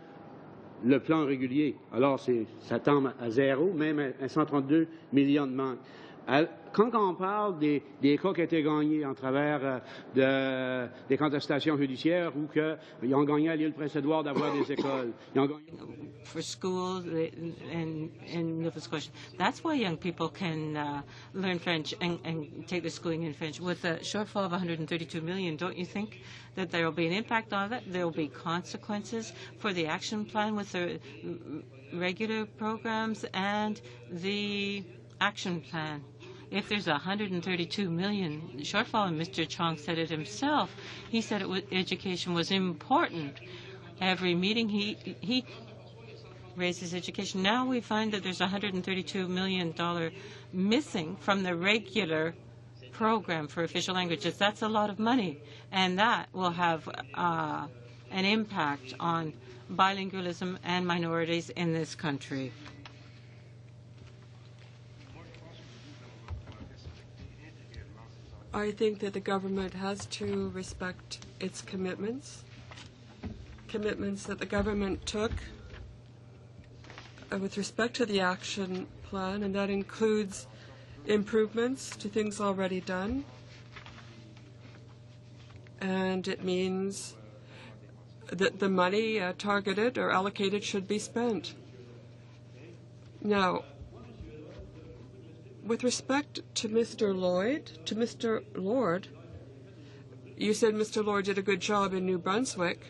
le plan régulier. Alors, ça tombe à zéro, même à 132 millions de manque. Quand on parle des cas qui ont été gagnés en travers des contestations judiciaires ou qu'ils ont gagné à l'île Prince-Édouard d'avoir des écoles, ils ont gagné for schools in Nova Scotia. That's why young people can learn French and take their schooling in French. With a shortfall of $132 million, don't you think that there will be an impact on that? There will be consequences for the action plan with the regular programs and the action plan. If there's a $132 million shortfall, and Mr. Chong said it himself, he said education was important. Every meeting he raises education. Now we find that there's $132 million missing from the regular program for official languages. That's a lot of money, and that will have an impact on bilingualism and minorities in this country. I think that the government has to respect its commitments that the government took with respect to the action plan, and that includes improvements to things already done. And it means that the money targeted or allocated should be spent. Now, with respect to Mr. Lord, you said Mr. Lord did a good job in New Brunswick,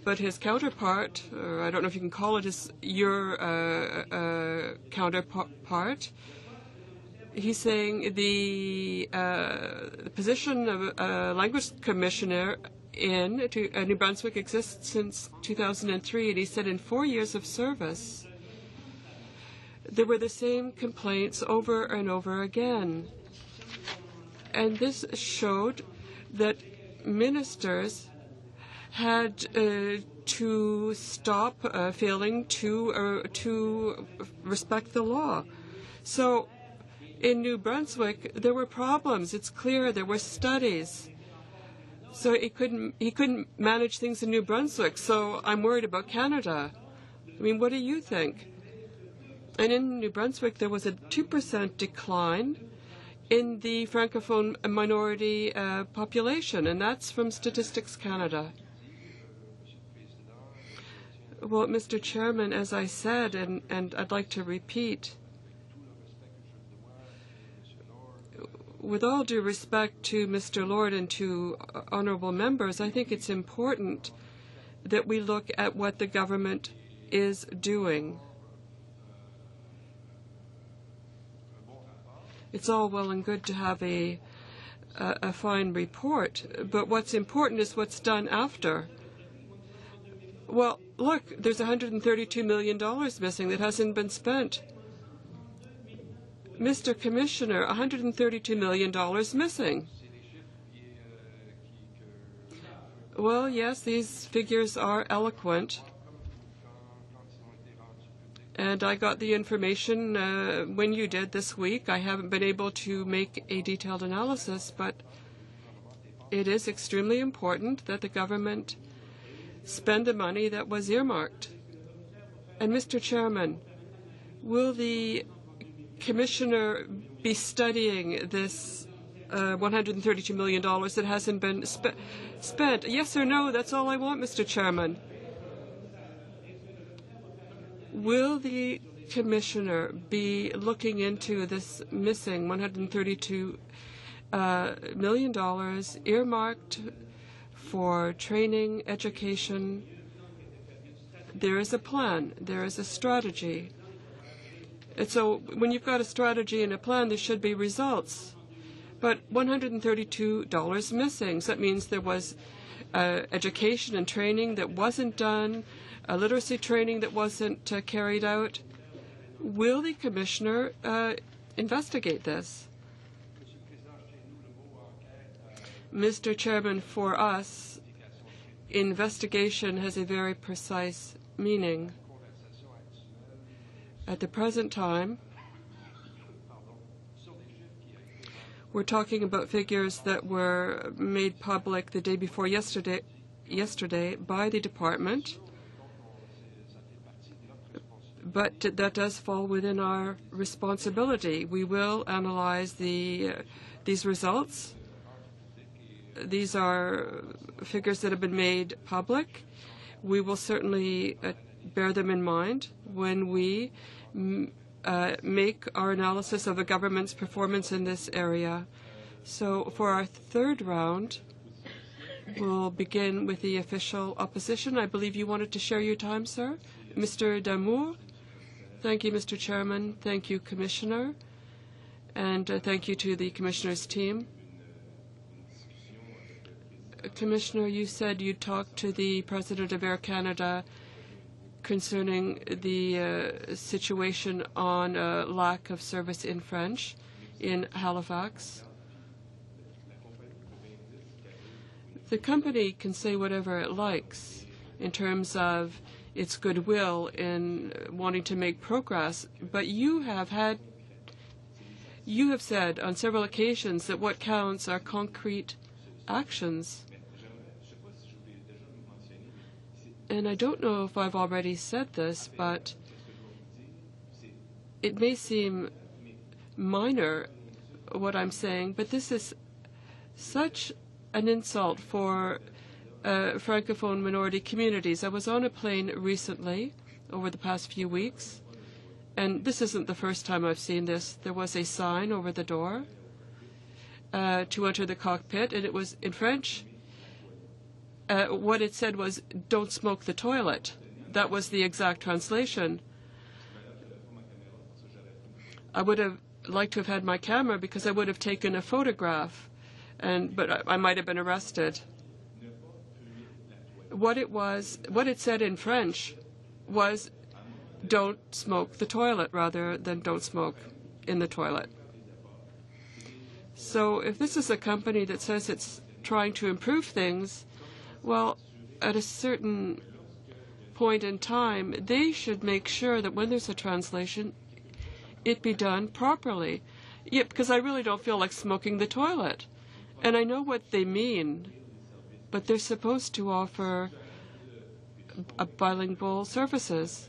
but his counterpart, or I don't know if you can call it your counterpart, he's saying the position of a language commissioner in New Brunswick exists since 2003, and he said in 4 years of service, there were the same complaints over and over again. And this showed that ministers had to stop failing to respect the law. So in New Brunswick, there were problems. It's clear there were studies. So he couldn't manage things in New Brunswick. So I'm worried about Canada. I mean, what do you think? And in New Brunswick, there was a 2% decline in the Francophone minority population, and that's from Statistics Canada. Well, Mr. Chairman, as I said, and I'd like to repeat, with all due respect to Mr. Lord and to honourable members, I think it's important that we look at what the government is doing. It's all well and good to have a fine report, but what's important is what's done after. Well, look, there's $132 million missing that hasn't been spent. Mr. Commissioner, $132 million missing. Well, yes, these figures are eloquent. And I got the information when you did this week. I haven't been able to make a detailed analysis, but it is extremely important that the government spend the money that was earmarked. And Mr. Chairman, will the Commissioner be studying this $132 million that hasn't been spent? Yes or no? That's all I want, Mr. Chairman. Will the Commissioner be looking into this missing $132 million earmarked for training, education? There is a plan. There is a strategy. And so when you've got a strategy and a plan, there should be results. But $132 missing. So that means there was education and training that wasn't done, literacy training that wasn't carried out. Will the Commissioner investigate this? Mr. Chairman, for us, investigation has a very precise meaning. At the present time, We're talking about figures that were made public the day before yesterday by the department, but that does fall within our responsibility. We will analyze these results. These are figures that have been made public. We will certainly bear them in mind when we make our analysis of the government's performance in this area. So for our third round, we'll begin with the official opposition. I believe you wanted to share your time, sir. Mr. Damour. Thank you, Mr. Chairman. Thank you, Commissioner. And thank you to the Commissioner's team. Commissioner, you said you talked to the President of Air Canada concerning the situation on lack of service in French in Halifax. The company can say whatever it likes in terms of its goodwill in wanting to make progress, but you have said on several occasions that what counts are concrete actions. And I don't know if I've already said this, but it may seem minor, what I'm saying, but this is such an insult for Francophone minority communities. I was on a plane recently, over the past few weeks, and this isn't the first time I've seen this. There was a sign over the door to enter the cockpit, and it was in French. What it said was, "Don't smoke the toilet." That was the exact translation. I would have liked to have had my camera because I would have taken a photograph, but I might have been arrested. What it said in French was, "Don't smoke the toilet," rather than "don't smoke in the toilet." So if this is a company that says it's trying to improve things, well, at a certain point in time, they should make sure that when there's a translation, it be done properly. Yeah, because I really don't feel like smoking the toilet. And I know what they mean, but they're supposed to offer bilingual services.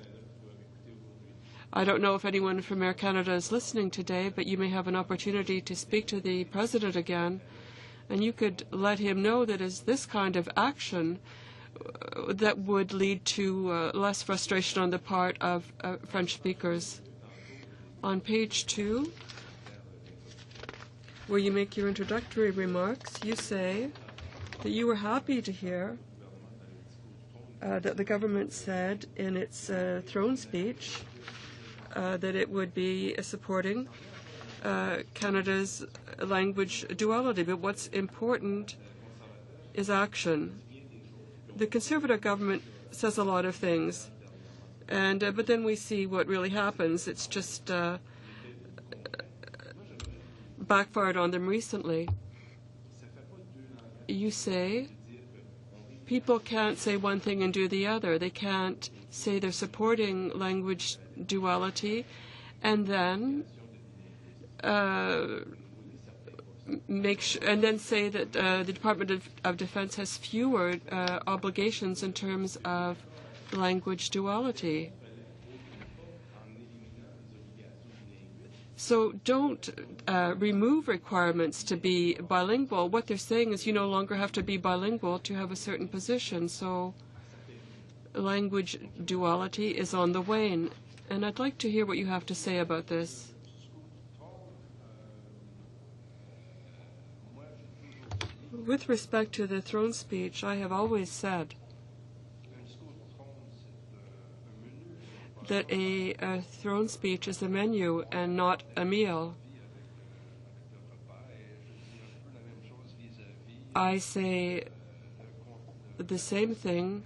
I don't know if anyone from Air Canada is listening today, but you may have an opportunity to speak to the President again, and you could let him know that is this kind of action that would lead to less frustration on the part of French speakers. On page 2, where you make your introductory remarks, you say that you were happy to hear that the government said in its throne speech that it would be supporting Canada's language duality. But what's important is action. The Conservative government says a lot of things, but then we see what really happens. It's just backfired on them recently. You say people can't say one thing and do the other. They can't say they're supporting language duality and then say that the Department of Defense has fewer obligations in terms of language duality. So don't remove requirements to be bilingual. What they're saying is you no longer have to be bilingual to have a certain position. So language duality is on the wane. And I'd like to hear what you have to say about this. With respect to the throne speech, I have always said that a throne speech is a menu and not a meal. I say the same thing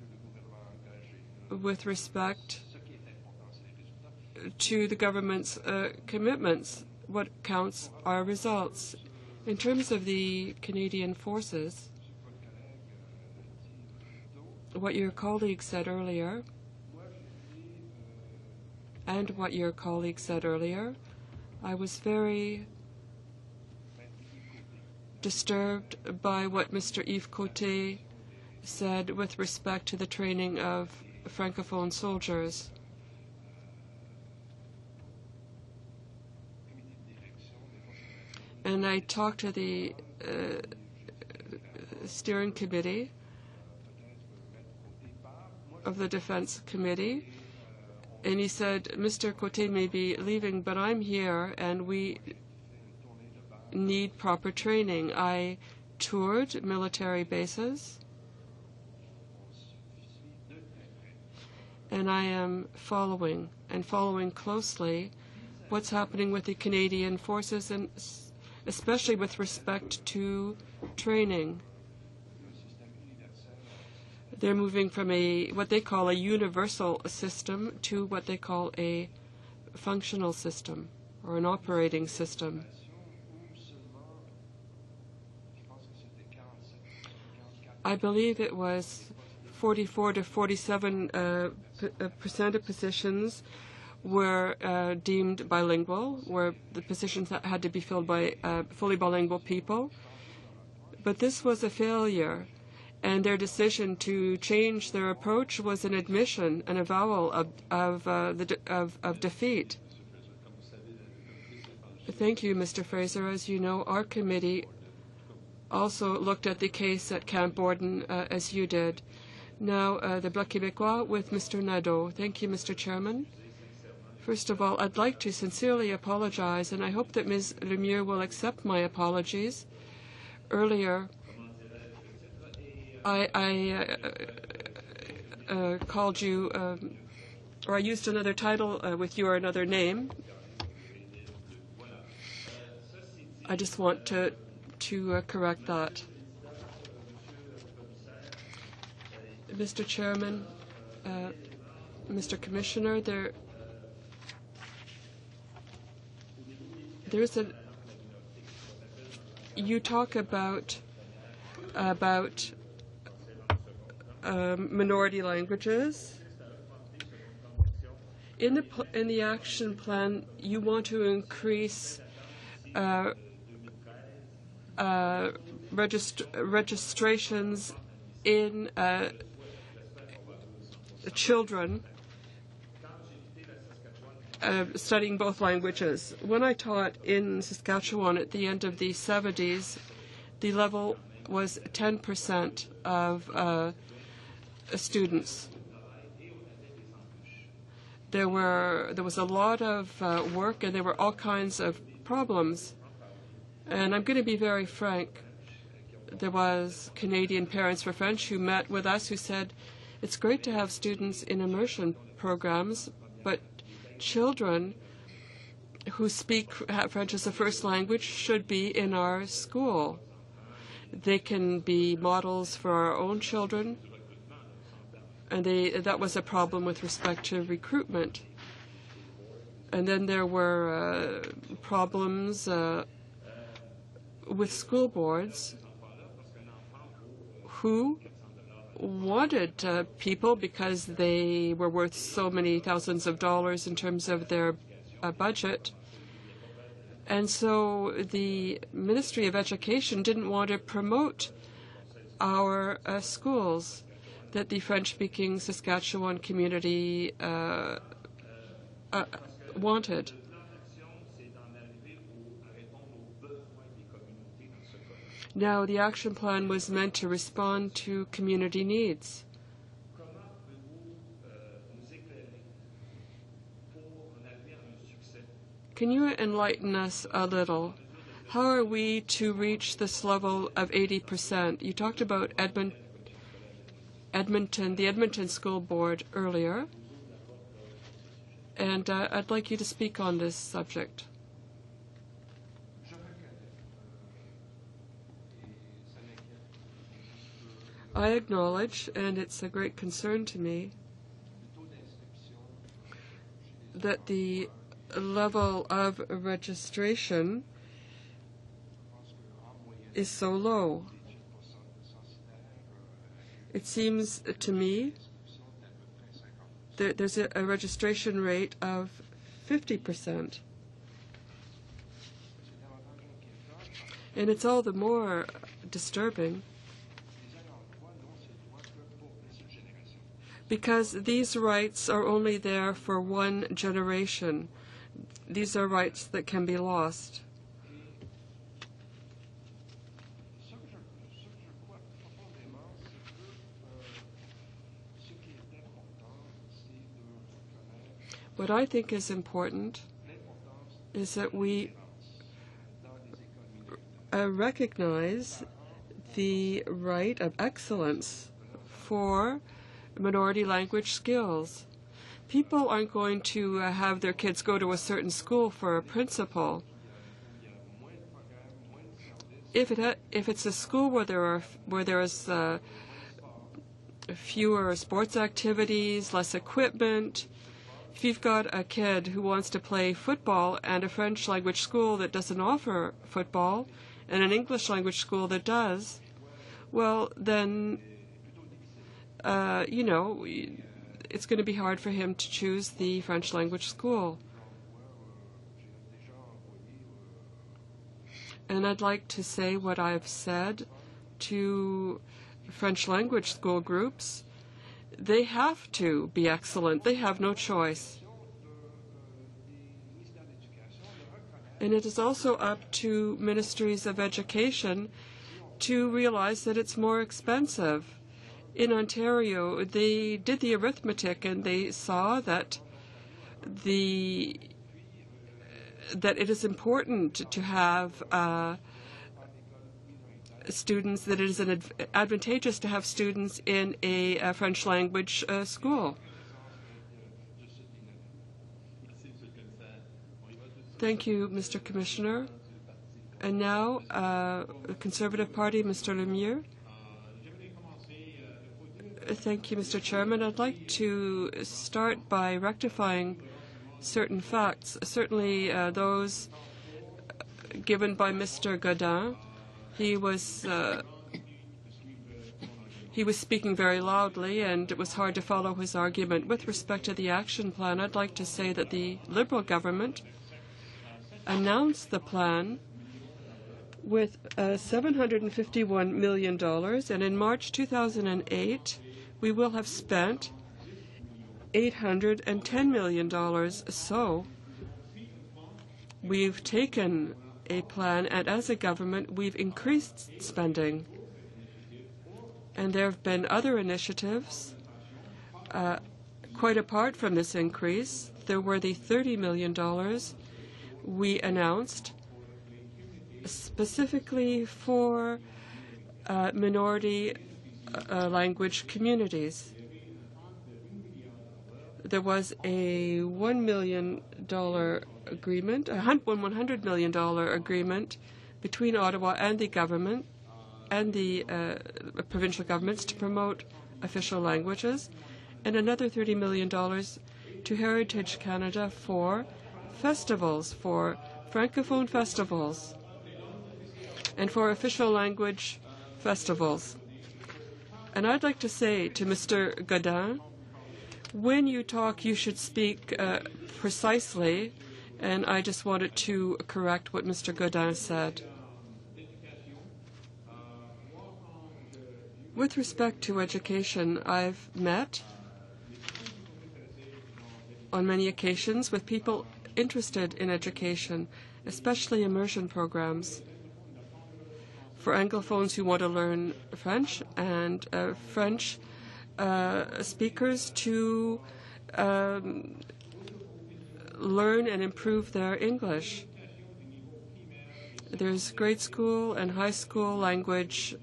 with respect to the government's commitments. What counts are results. In terms of the Canadian forces, what your colleague said earlier, I was very disturbed by what Mr. Yves Côté said with respect to the training of Francophone soldiers. And I talked to the steering committee of the Defense Committee, and he said, Mr. Côté may be leaving, but I'm here, and we need proper training. I toured military bases, and I am following closely what's happening with the Canadian forces, and especially with respect to training. They're moving from what they call a universal system to what they call a functional system or an operating system. I believe it was 44 to 47% of positions were deemed bilingual, were the positions that had to be filled by fully bilingual people. But this was a failure, and their decision to change their approach was an admission, an avowal of defeat. Thank you, Mr. Fraser. As you know, our committee also looked at the case at Camp Borden, as you did. Now, the Bloc Québécois with Mr. Nadeau. Thank you, Mr. Chairman. First of all, I'd like to sincerely apologize, and I hope that Ms. Lemieux will accept my apologies. Earlier, I called you, or I used another title with you or another name. I just want to correct that. Mr. Chairman, Mr. Commissioner, there's you talk about minority languages. In the action plan, you want to increase registrations in children studying both languages. When I taught in Saskatchewan at the end of the 70s, the level was 10% of students. There was a lot of work, and there were all kinds of problems. And I'm going to be very frank. There was Canadian Parents for French who met with us who said, it's great to have students in immersion programs, but children who speak French as a first language should be in our school. They can be models for our own children, and that was a problem with respect to recruitment. And then there were problems with school boards who wanted people, because they were worth so many thousands of dollars in terms of their budget. And so the Ministry of Education didn't want to promote our schools that the French-speaking Saskatchewan community wanted. Now, the action plan was meant to respond to community needs. Can you enlighten us a little? How are we to reach this level of 80%? You talked about Edmonton, the Edmonton School Board earlier, and I'd like you to speak on this subject. I acknowledge, and it's a great concern to me, that the level of registration is so low. It seems to me that there's a registration rate of 50%. And it's all the more disturbing because these rights are only there for one generation. These are rights that can be lost. What I think is important is that we recognize the right of excellence for minority language skills. People aren't going to have their kids go to a certain school for a principal. If it's a school where there is fewer sports activities, less equipment, if you've got a kid who wants to play football and a French language school that doesn't offer football and an English language school that does, well, then, it's going to be hard for him to choose the French language school. And I'd like to say what I've said to French language school groups. They have to be excellent. They have no choice. And it is also up to ministries of education to realize that it's more expensive. In Ontario, they did the arithmetic and they saw that it is important to have students, that it is advantageous to have students in a French language school. Thank you, Mr. Commissioner. And now, the Conservative Party, Mr. Lemieux. Thank you, Mr. Chairman. I'd like to start by rectifying certain facts, certainly those given by Mr. Godin. He was speaking very loudly, and it was hard to follow his argument. With respect to the action plan, I'd like to say that the Liberal government announced the plan with $751 million, and in March 2008, we will have spent $810 million. So we've taken a plan, and as a government, we've increased spending. And there have been other initiatives quite apart from this increase. There were the $30 million we announced specifically for minority language communities. There was a $1 million agreement, a $100 million agreement between Ottawa and the government and the provincial governments to promote official languages, and another $30 million to Heritage Canada for festivals, for Francophone festivals, and for official language festivals. And I'd like to say to Mr. Godin, when you talk, you should speak precisely, and I just wanted to correct what Mr. Godin said. With respect to education, I've met on many occasions with people interested in education, especially immersion programs for Anglophones who want to learn French and French speakers to learn and improve their English. There's grade school and high school language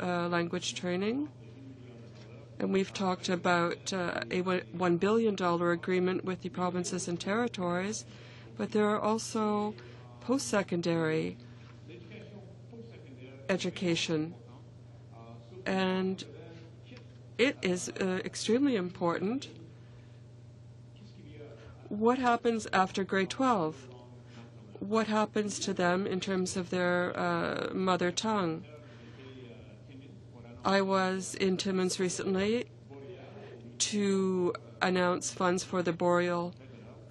training. And we've talked about a $1 billion agreement with the provinces and territories, but there are also post-secondary education. And it is extremely important. What happens after grade 12? What happens to them in terms of their mother tongue? I was in Timmins recently to announce funds for the Boreal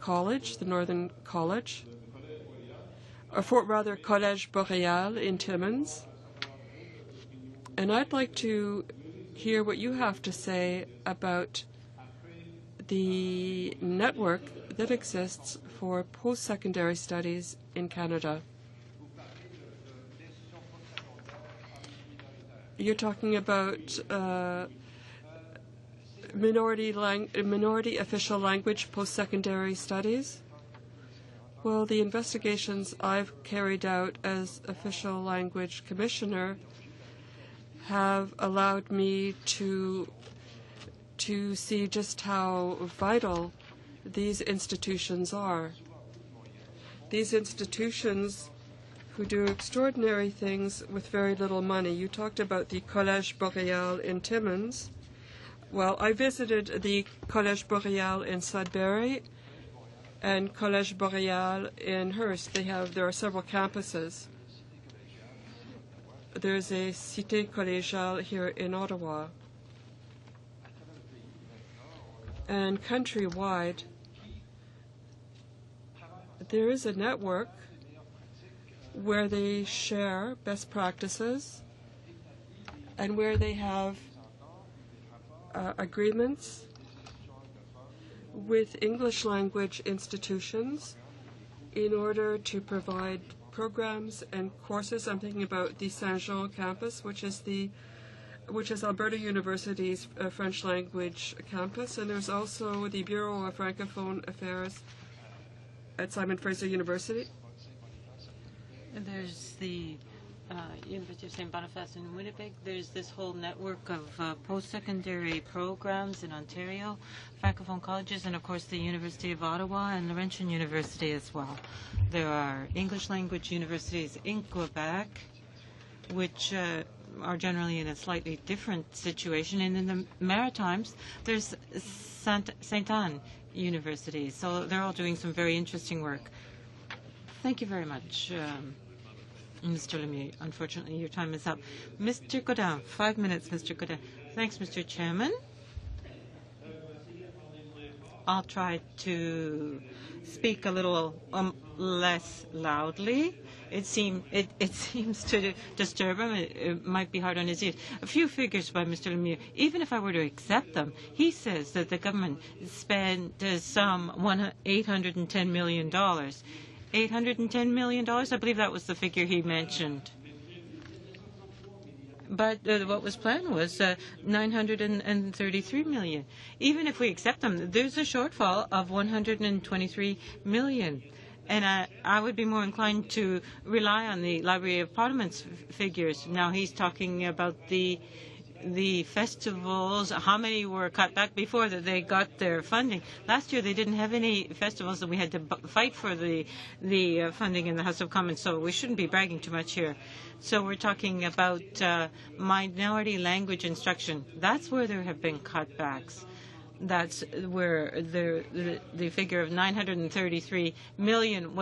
College, the Northern College, or for rather Collège Boréal in Timmins. And I'd like to hear what you have to say about the network that exists for post-secondary studies in Canada. You're talking about minority official language post-secondary studies. Well, the investigations I've carried out as official language commissioner have allowed me to see just how vital these institutions are. These institutions who do extraordinary things with very little money. You talked about the Collège Boréal in Timmins. Well, I visited the Collège Boréal in Sudbury and Collège Boréal in Hearst. There are several campuses. There's a Cité Collégiale here in Ottawa. And countrywide, there is a network where they share best practices and where they have agreements with English language institutions in order to provide programs and courses. I'm thinking about the Saint-Jean campus, which is Alberta University's French language campus, and there's also the Bureau of Francophone Affairs at Simon Fraser University. And there's the University of St. Boniface in Winnipeg. There's this whole network of post-secondary programs in Ontario, Francophone colleges, and of course the University of Ottawa and Laurentian University as well. There are English language universities in Quebec, which are generally in a slightly different situation. And in the Maritimes, there's Saint Anne University. So they're all doing some very interesting work. Thank you very much, Mr. Lemieux. Unfortunately, your time is up. Mr. Godin, 5 minutes, Mr. Godin. Thanks, Mr. Chairman. I'll try to speak a little less loudly. It seems to disturb him. It might be hard on his ears. A few figures by Mr. Lemieux. Even if I were to accept them, he says that the government spent some $810 million. $810 million? I believe that was the figure he mentioned. But what was planned was $933 million. Even if we accept them, there's a shortfall of $123 million. And I would be more inclined to rely on the Library of Parliament's figures. Now he's talking about the festivals, how many were cut back before that they got their funding. Last year they didn't have any festivals and we had to fight for the funding in the House of Commons, so we shouldn't be bragging too much here. So we're talking about minority language instruction. That's where there have been cutbacks. That's where the figure of $933 million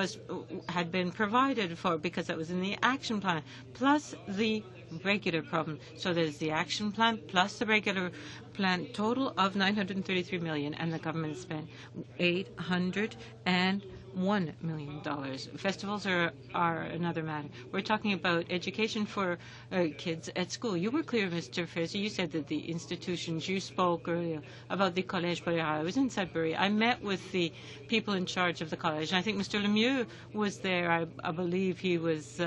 had been provided for because that was in the action plan, plus the regular problem. So there's the action plan plus the regular plan, total of $933 million, and the government spent $801 million. Festivals are another matter. We're talking about education for kids at school. You were clear, Mr. Fraser. You said that the institutions, you spoke earlier about the Collège Boréal. I was in Sudbury. I met with the people in charge of the college. And I think Mr. Lemieux was there. I believe he was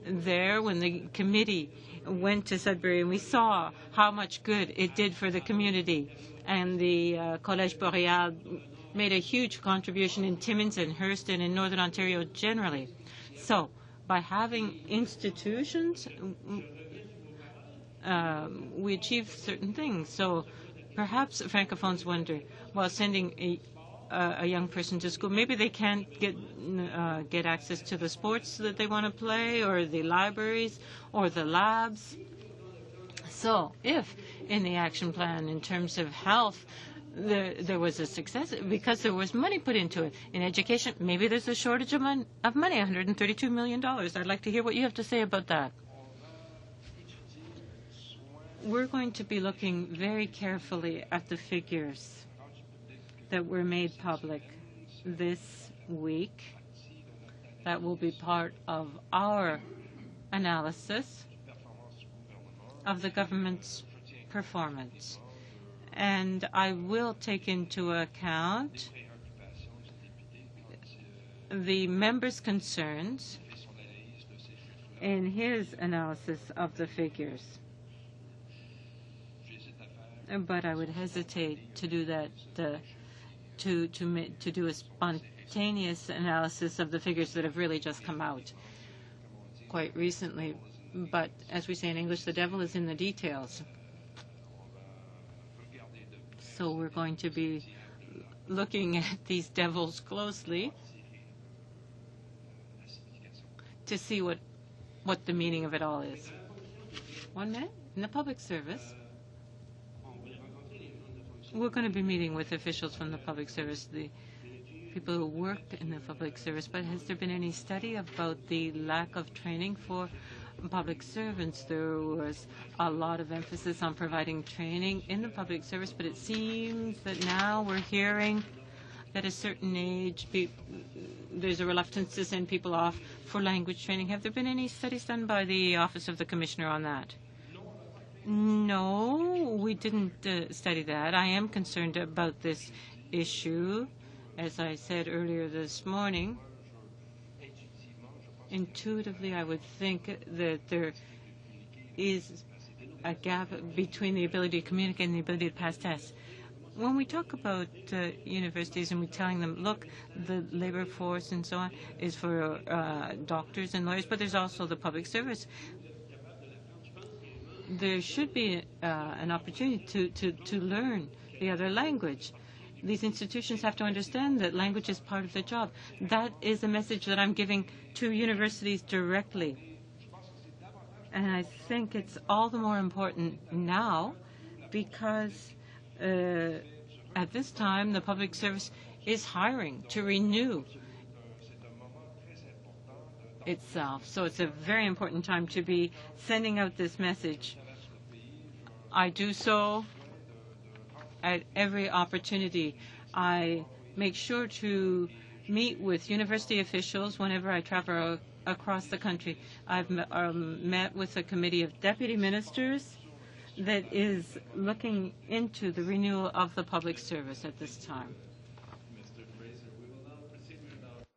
there when the committee went to Sudbury, and we saw how much good it did for the community. And the Collège Boréal made a huge contribution in Timmins and Hearst and in Northern Ontario generally. So by having institutions, we achieve certain things. So perhaps Francophones wonder, while sending a young person to school, maybe they can't get access to the sports that they want to play, or the libraries, or the labs. So if in the action plan in terms of health there was a success because there was money put into it. In education, maybe there's a shortage of money, $132 million. I'd like to hear what you have to say about that. We're going to be looking very carefully at the figures that were made public this week. That will be part of our analysis of the government's performance. And I will take into account the members' concerns in his analysis of the figures. But I would hesitate to do that, to do a spontaneous analysis of the figures that have really just come out quite recently. But as we say in English, the devil is in the details. So we're going to be looking at these devils closely to see what the meaning of it all is. 1 minute. In the public service, we're going to be meeting with officials from the public service, the people who work in the public service. But has there been any study about the lack of training for public servants? There was a lot of emphasis on providing training in the public service, but it seems that now we're hearing that at a certain age, there's a reluctance to send people off for language training. Have there been any studies done by the Office of the Commissioner on that? No, we didn't study that. I am concerned about this issue. As I said earlier this morning, intuitively, I would think that there is a gap between the ability to communicate and the ability to pass tests. When we talk about universities and we're telling them, look, the labor force and so on is for doctors and lawyers, but there's also the public service. There should be an opportunity to learn the other language. These institutions have to understand that language is part of the job. That is a message that I'm giving to universities directly. And I think it's all the more important now because at this time the public service is hiring to renew itself. So it's a very important time to be sending out this message. I do so at every opportunity. I make sure to meet with university officials whenever I travel across the country. I've met with a committee of deputy ministers that is looking into the renewal of the public service at this time.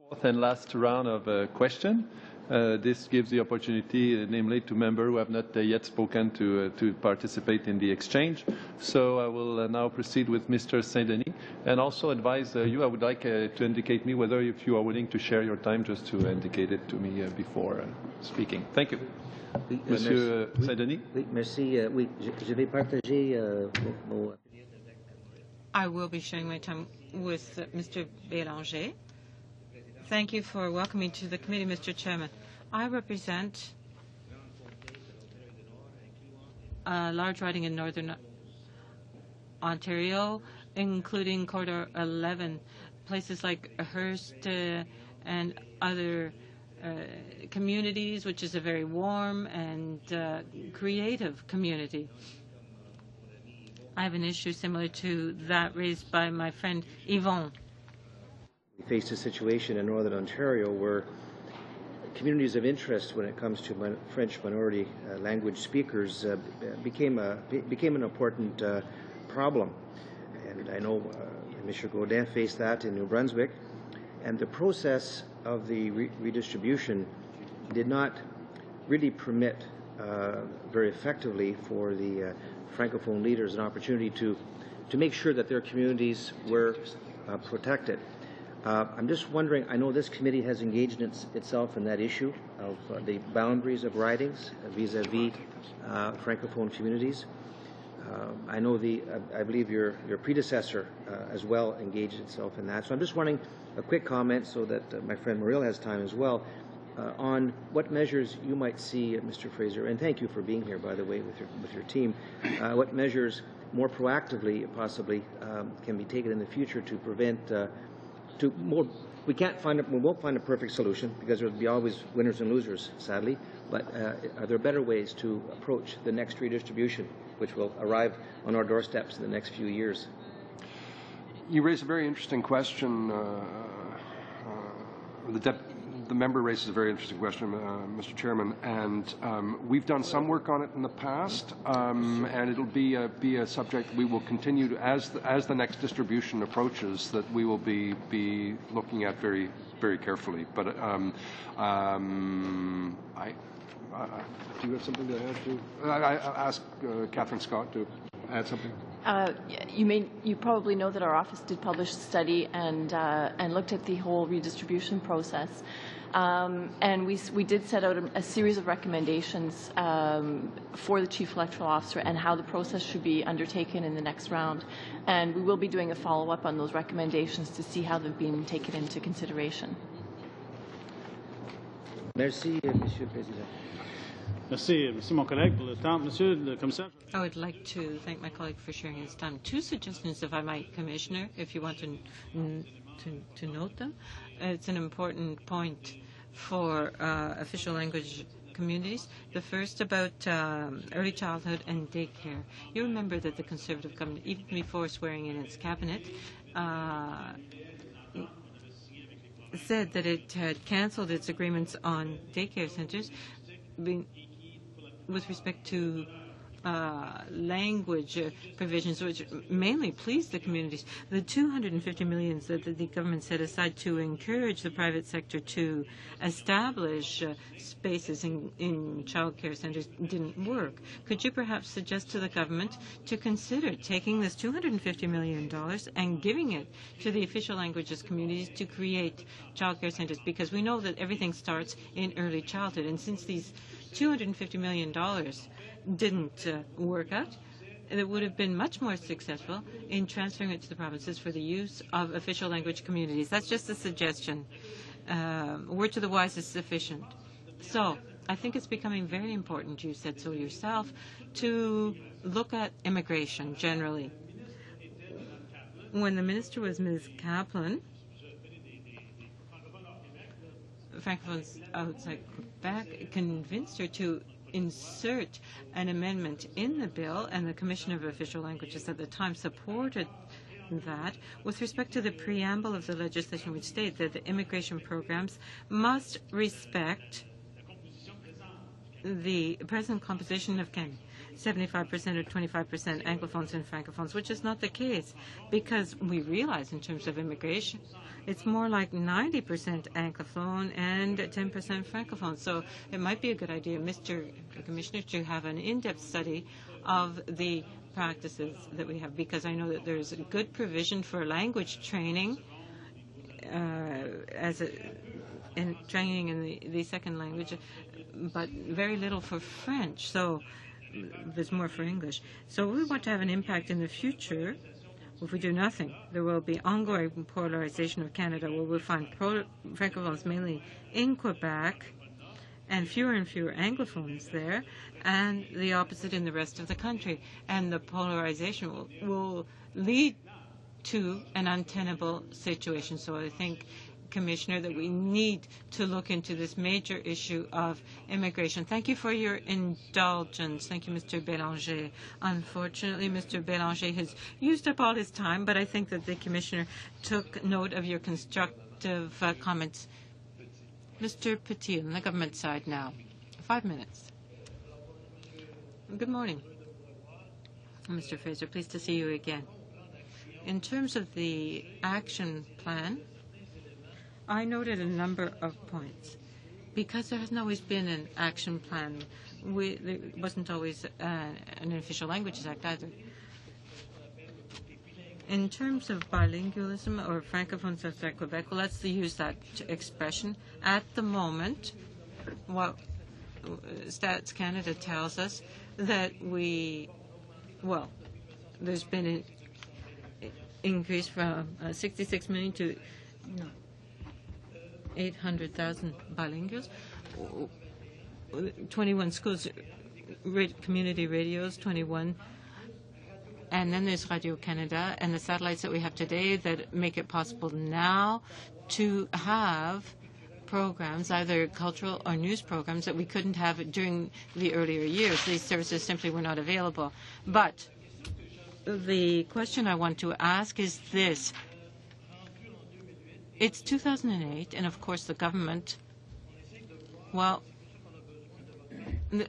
Fourth and last round of questions. This gives the opportunity, namely, to members who have not yet spoken to participate in the exchange. So I will now proceed with Mr. Saint-Denis and also advise you, I would like to indicate me whether if you are willing to share your time, just to indicate it to me before speaking. Thank you. Oui, Monsieur Saint-Denis. Oui, merci. Oui, je vais partager mon... I will be sharing my time with Mr. Bélanger. Thank you for welcoming to the committee, Mr. Chairman. I represent a large riding in northern Ontario, including Corridor 11, places like Hearst and other communities, which is a very warm and creative community. I have an issue similar to that raised by my friend Yvon. We faced a situation in Northern Ontario where communities of interest when it comes to French minority language speakers became an important problem. And I know Mr. Gaudin faced that in New Brunswick. And the process of the redistribution did not really permit very effectively for the Francophone leaders an opportunity to make sure that their communities were protected. I'm just wondering, I know this committee has engaged itself in that issue of the boundaries of ridings vis-a-vis Francophone communities. I know I believe your predecessor as well engaged itself in that. So I'm just wondering a quick comment so that my friend Muriel has time as well on what measures you might see, Mr. Fraser, and thank you for being here, by the way, with your team, what measures more proactively possibly can be taken in the future to prevent we won't find a perfect solution because there will be always winners and losers, sadly, but are there better ways to approach the next redistribution, which will arrive on our doorsteps in the next few years? You raise a very interesting question. The the member raises a very interesting question, Mr. Chairman, and we've done some work on it in the past, and it'll be a subject we will continue to, as the next distribution approaches, that we will be looking at very carefully. But do you have something to add to? I ask Catherine Scott to add something. You probably know that our office did publish a study and looked at the whole redistribution process, and we did set out a series of recommendations for the Chief Electoral Officer and how the process should be undertaken in the next round, and we will be doing a follow-up on those recommendations to see how they've been taken into consideration. Merci, Monsieur le Président. Merci, mon collègue, pour le temps. Monsieur le Commissaire. I would like to thank my colleague for sharing his time. Two suggestions, if I might, Commissioner, if you want to note them. It's an important point for official language communities. The first about early childhood and daycare. You remember that the Conservative government, even before swearing in its cabinet, said that it had cancelled its agreements on daycare centres with respect to language provisions, which mainly pleased the communities. The $250 million that the government set aside to encourage the private sector to establish spaces in child care centres didn't work. Could you perhaps suggest to the government to consider taking this $250 million and giving it to the official languages communities to create child care centres? Because we know that everything starts in early childhood, and since these $250 million didn't work out, it would have been much more successful in transferring it to the provinces for the use of official language communities. That's just a suggestion. Word to the wise is sufficient. So I think it's becoming very important, you said so yourself, to look at immigration generally. When the minister was Ms. Kaplan, Francophones outside Quebec convinced her to insert an amendment in the bill, and the Commissioner of Official Languages at the time supported that with respect to the preamble of the legislation, which stated that the immigration programs must respect the present composition of Canada. 75% or 25% Anglophones and Francophones, which is not the case, because we realize in terms of immigration, it's more like 90% Anglophone and 10% Francophone. So it might be a good idea, Mr. Commissioner, to have an in-depth study of the practices that we have, because I know that there's a good provision for language training in training in the second language, but very little for French. So there's more for English. So we want to have an impact in the future. If we do nothing, there will be ongoing polarization of Canada, where we'll find Francophones mainly in Quebec and fewer Anglophones there, and the opposite in the rest of the country. And the polarization will lead to an untenable situation. So I think, Commissioner, that we need to look into this major issue of immigration. Thank you for your indulgence. Thank you, Mr. Bélanger. Unfortunately, Mr. Bélanger has used up all his time, but I think that the Commissioner took note of your constructive comments. Mr. Petit, on the government side now. 5 minutes. Good morning. Mr. Fraser, pleased to see you again. In terms of the action plan, I noted a number of points. Because there hasn't always been an action plan, there wasn't always an official languages act either. In terms of bilingualism or Francophones outside Quebec, well, let's use that expression. At the moment, what Stats Canada tells us that there's been an increase from 66 million to 800,000 bilinguals, 21 schools, community radios, 21, and then there's Radio-Canada and the satellites that we have today that make it possible now to have programs, either cultural or news programs, that we couldn't have during the earlier years. These services simply were not available. But the question I want to ask is this. It's 2008, and of course the government Well,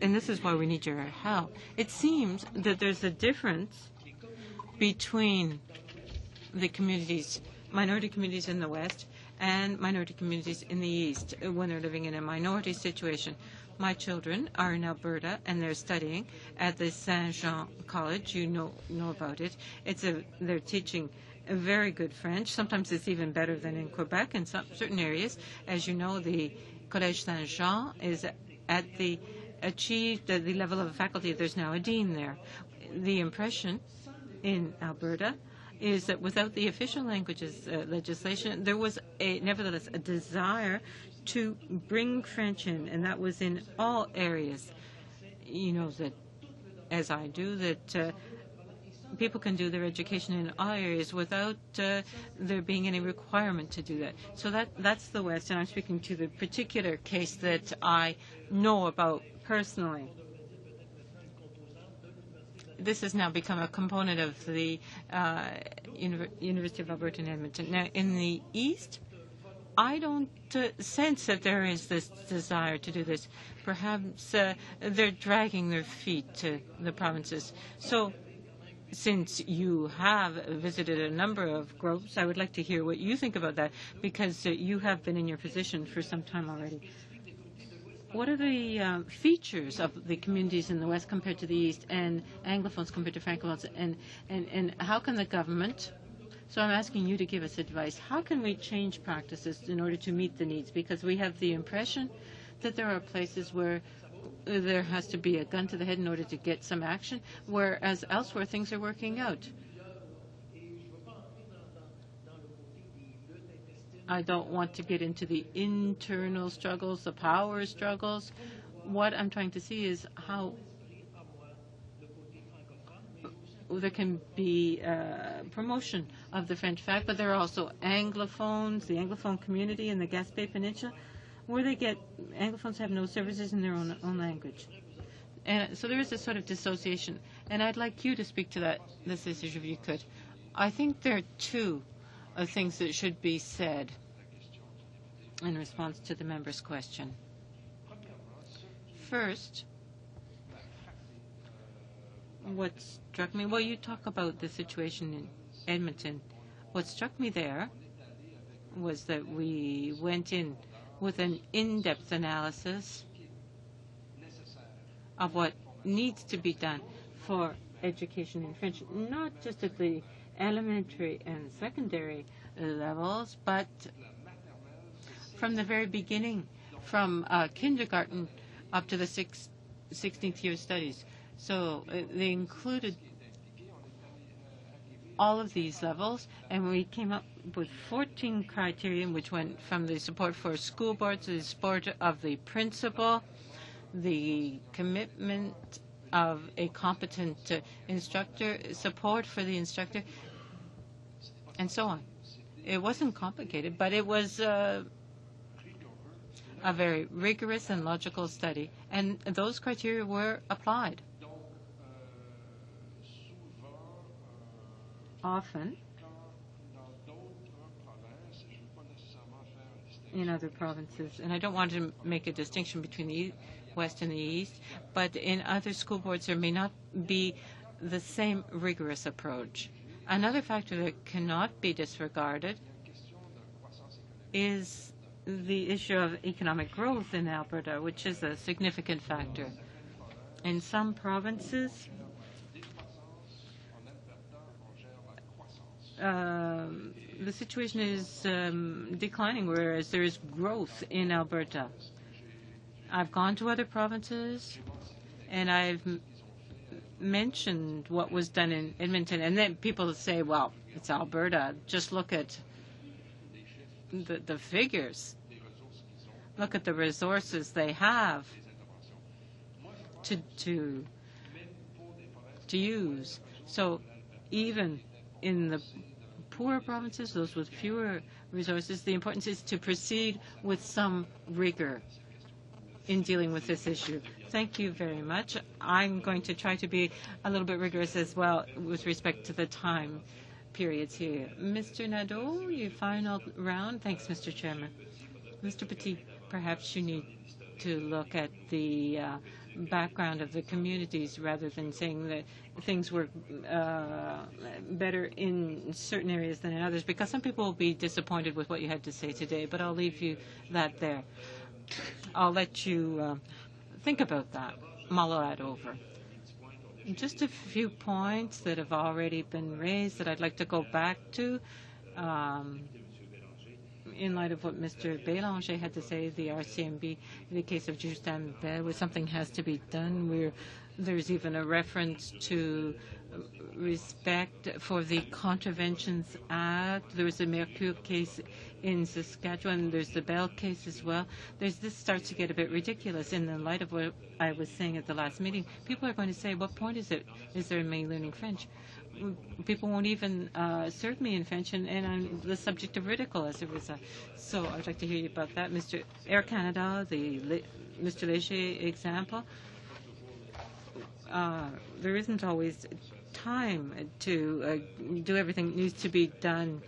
and this is why we need your help. It seems that there's a difference between the communities, minority communities in the West and minority communities in the East when they're living in a minority situation. My children are in Alberta and they're studying at the Saint-Jean College. You know about it. They're teaching very good French. Sometimes it's even better than in Quebec in certain areas. As you know, the Collège Saint-Jean is achieved the level of faculty. There's now a dean there. The impression in Alberta is that without the official languages legislation, there was nevertheless a desire to bring French in, and that was in all areas. You know that, as I do, that people can do their education in all areas without there being any requirement to do that. So that's the West, and I'm speaking to the particular case that I know about personally. This has now become a component of the University of Alberta in Edmonton. Now, in the East, I don't sense that there is this desire to do this. Perhaps they're dragging their feet to the provinces. So since you have visited a number of groups, I would like to hear what you think about that, because you have been in your position for some time already. What are the features of the communities in the West compared to the East, and Anglophones compared to Francophones, and how can the government, so I'm asking you to give us advice, how can we change practices in order to meet the needs? Because we have the impression that there are places where there has to be a gun to the head in order to get some action, whereas elsewhere things are working out. I don't want to get into the internal struggles, the power struggles. What I'm trying to see is how there can be promotion of the French fact, but there are also Anglophones, the Anglophone community in the Gaspé Peninsula, where Anglophones have no services in their own language. And so there is a sort of dissociation. And I'd like you to speak to this issue if you could. I think there are two things that should be said in response to the member's question. First, what struck me, well, you talk about the situation in Edmonton. What struck me there was that we went in with an in-depth analysis of what needs to be done for education in French, not just at the elementary and secondary levels, but from the very beginning, from kindergarten up to the 16th year studies. So they included all of these levels, and we came up with 14 criteria, which went from the support for school boards to the support of the principal, the commitment of a competent instructor, support for the instructor, and so on. It wasn't complicated, but it was a very rigorous and logical study, and those criteria were applied. Often, in other provinces, and I don't want to make a distinction between the West and the East, but in other school boards there may not be the same rigorous approach. Another factor that cannot be disregarded is the issue of economic growth in Alberta, which is a significant factor. In some provinces, the situation is declining, whereas there is growth in Alberta. I've gone to other provinces, and I've mentioned what was done in Edmonton, and then people say, well, it's Alberta. Just look at the figures. Look at the resources they have to use. So even in the poorer provinces, those with fewer resources, the importance is to proceed with some rigor in dealing with this issue. Thank you very much. I'm going to try to be a little bit rigorous as well with respect to the time periods here. Mr. Nadeau, your final round. Thanks, Mr. Chairman. Mr. Petit, perhaps you need to look at the background of the communities rather than saying that things were better in certain areas than in others, because some people will be disappointed with what you had to say today, but I'll leave you that there. I'll let you think about that, mull that over. Just a few points that have already been raised that I'd like to go back to. In light of what Mr. Bélanger had to say, the RCMB, the case of Justin Bell, where something has to be done, where there's even a reference to respect for the Contraventions Act. There was a Mercure case in Saskatchewan. There's the Bell case as well. This starts to get a bit ridiculous in the light of what I was saying at the last meeting. People are going to say, what point is there in me learning French? People won't even serve me in French, and I'm the subject of ridicule as a result. So I'd like to hear you about that. Mr. Air Canada, the Mr. Léger example. There isn't always time to do everything that needs to be done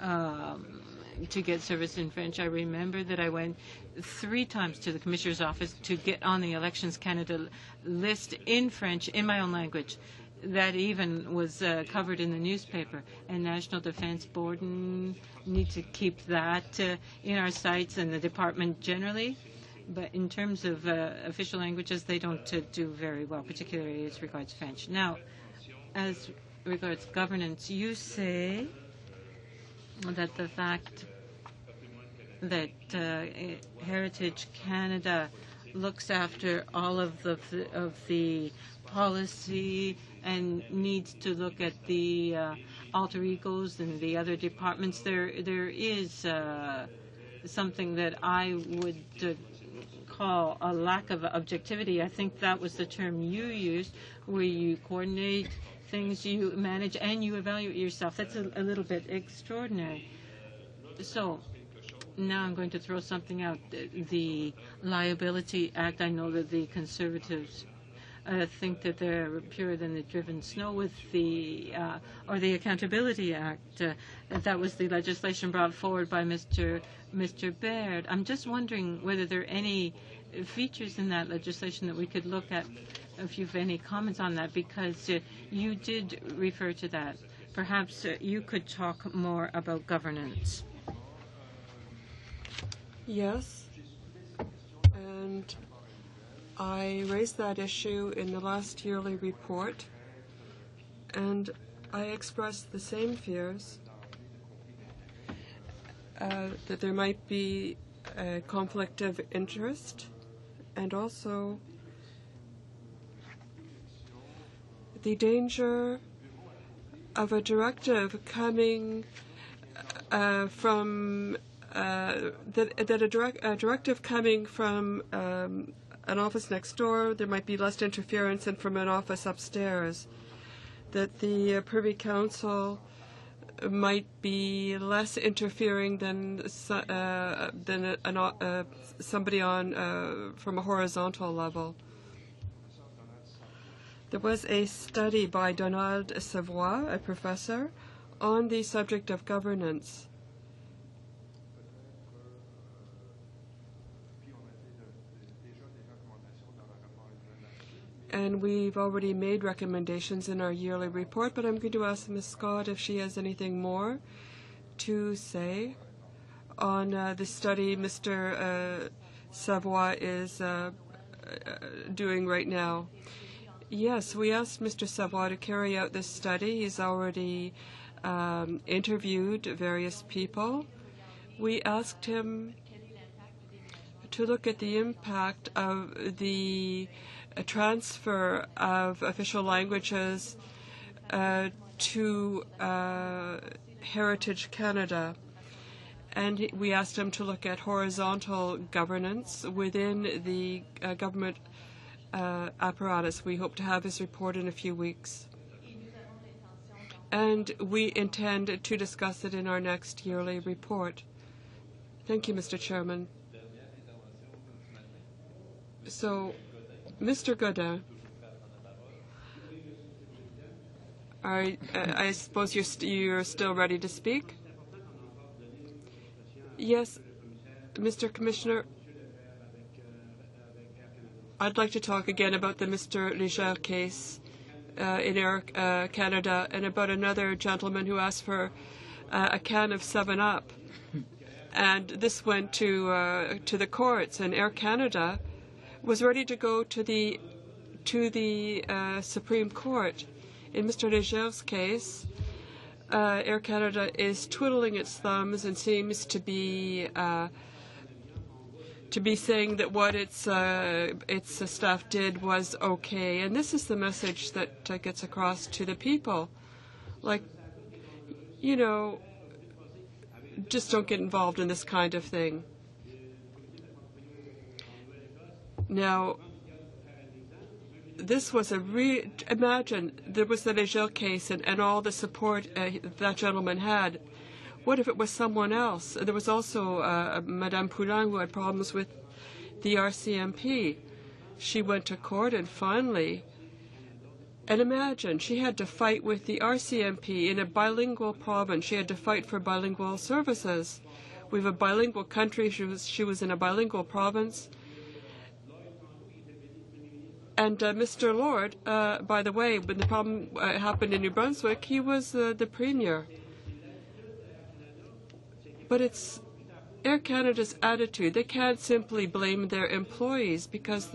to get service in French. I remember that I went 3 times to the Commissioner's office to get on the Elections Canada list in French, in my own language. That even was covered in the newspaper. And National Defense Board need to keep that in our sites, and the department generally. But in terms of official languages, they don't do very well, particularly as regards French. Now, as regards governance, you say that the fact that Heritage Canada looks after all of the policy and needs to look at the alter egos and the other departments. There is something that I would call a lack of objectivity. I think that was the term you used, where you coordinate things, you manage, and you evaluate yourself. That's a little bit extraordinary. So now I'm going to throw something out. The Liability Act, I know that the Conservatives think that they're purer than the driven snow with the Accountability Act. That was the legislation brought forward by Mr. Baird. I'm just wondering whether there are any features in that legislation that we could look at, if you have any comments on that, because you did refer to that. Perhaps you could talk more about governance. Yes, and I raised that issue in the last yearly report, and I expressed the same fears that there might be a conflict of interest, and also the danger of a directive coming from a directive coming from an office next door. There might be less interference than from an office upstairs. That the Privy Council might be less interfering than somebody on from a horizontal level. There was a study by Donald Savoy, a professor, on the subject of governance. And we've already made recommendations in our yearly report, but I'm going to ask Ms. Scott if she has anything more to say on the study Mr. Savoy is doing right now. Yes, we asked Mr. Savoy to carry out this study. He's already interviewed various people. We asked him to look at the impact of the transfer of official languages to Heritage Canada. And we asked him to look at horizontal governance within the government apparatus. We hope to have his report in a few weeks. And we intend to discuss it in our next yearly report. Thank you, Mr. Chairman. So, Mr. Godin, I suppose you're still ready to speak? Yes, Mr. Commissioner. I'd like to talk again about the Mr. Léger case in Air Canada, and about another gentleman who asked for a can of 7-Up. And this went to the courts, and Air Canada was ready to go to the Supreme Court. In Mr. Léger's case, Air Canada is twiddling its thumbs and seems to be saying that what its staff did was okay. And this is the message that gets across to the people. Like, you know, just don't get involved in this kind of thing. Now, this was imagine there was the Léger case and all the support that gentleman had. What if it was someone else? There was also Madame Poulin who had problems with the RCMP. She went to court and finally, and imagine, she had to fight with the RCMP in a bilingual province. She had to fight for bilingual services. We have a bilingual country. She was in a bilingual province. And Mr. Lord, by the way, when the problem happened in New Brunswick, he was the premier. But it's Air Canada's attitude. They can't simply blame their employees because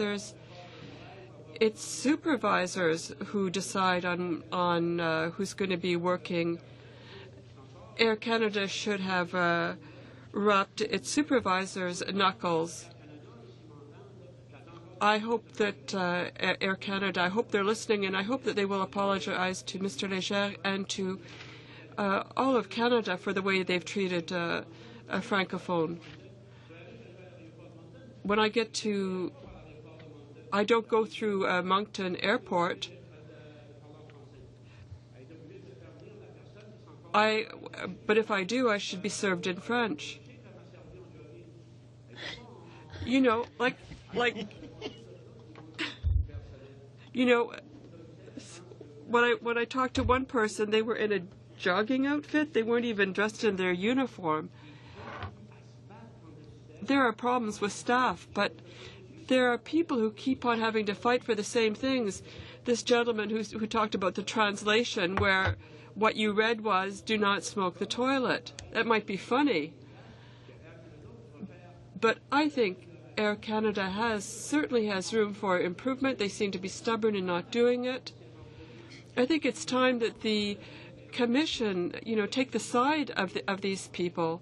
it's supervisors who decide on who's going to be working. Air Canada should have rubbed its supervisors' knuckles. I hope that Air Canada, I hope they're listening, and I hope that they will apologize to Mr. Léger and to all of Canada for the way they've treated a francophone. When I get to, I don't go through Moncton Airport. But if I do, I should be served in French. You know, like. You know, when I talked to one person, they were in a jogging outfit. They weren't even dressed in their uniform. There are problems with staff, but there are people who keep on having to fight for the same things. This gentleman who talked about the translation, where what you read was, "Do not smoke the toilet." That might be funny, but I think Air Canada certainly has room for improvement. They seem to be stubborn in not doing it. I think it's time that the Commission, you know, take the side of these people.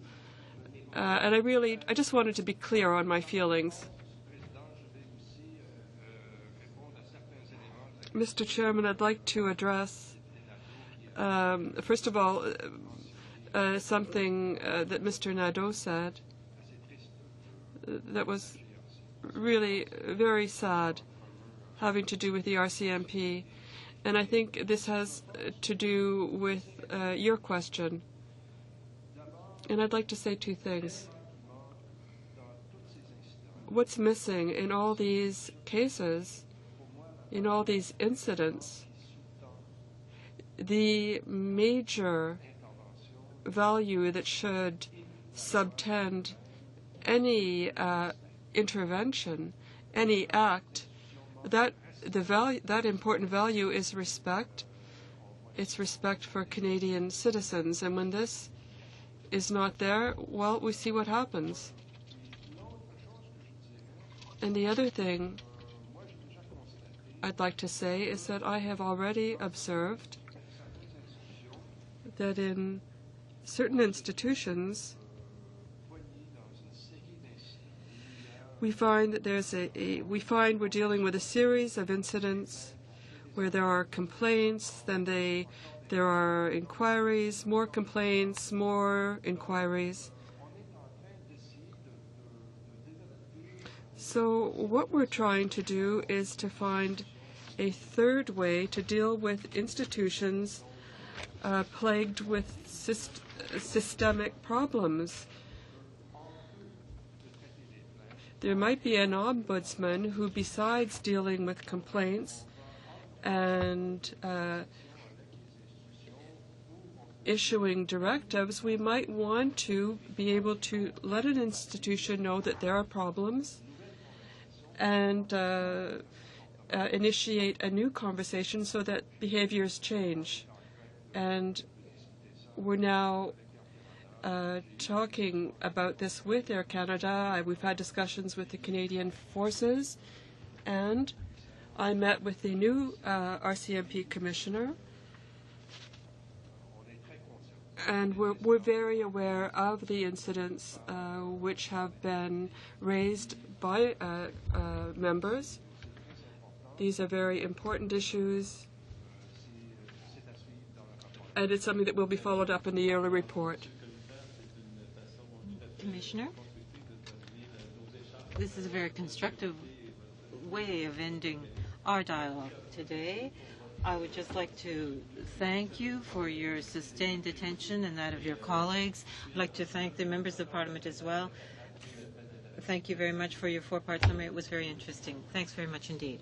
And I just wanted to be clear on my feelings. Mr. Chairman, I'd like to address, first of all, something that Mr. Nadeau said that was really very sad, having to do with the RCMP. And I think this has to do with your question. And I'd like to say two things. What's missing in all these cases, in all these incidents, the major value that should subtend any intervention, any act, that important value is respect. It's respect for Canadian citizens. And when this is not there, well, we see what happens. And the other thing I'd like to say is that I have already observed that in certain institutions, we find that we're dealing with a series of incidents where there are complaints, then there are inquiries, more complaints, more inquiries. So what we're trying to do is to find a third way to deal with institutions plagued with systemic problems. There might be an ombudsman who, besides dealing with complaints and issuing directives, we might want to be able to let an institution know that there are problems and initiate a new conversation so that behaviors change. And we're now talking about this with Air Canada. We've had discussions with the Canadian Forces, and I met with the new RCMP commissioner, and we're very aware of the incidents which have been raised by members. These are very important issues, and it's something that will be followed up in the yearly report. Commissioner, this is a very constructive way of ending our dialogue today. I would just like to thank you for your sustained attention and that of your colleagues. I'd like to thank the members of Parliament as well. Thank you very much for your four-part summary. It was very interesting. Thanks very much indeed.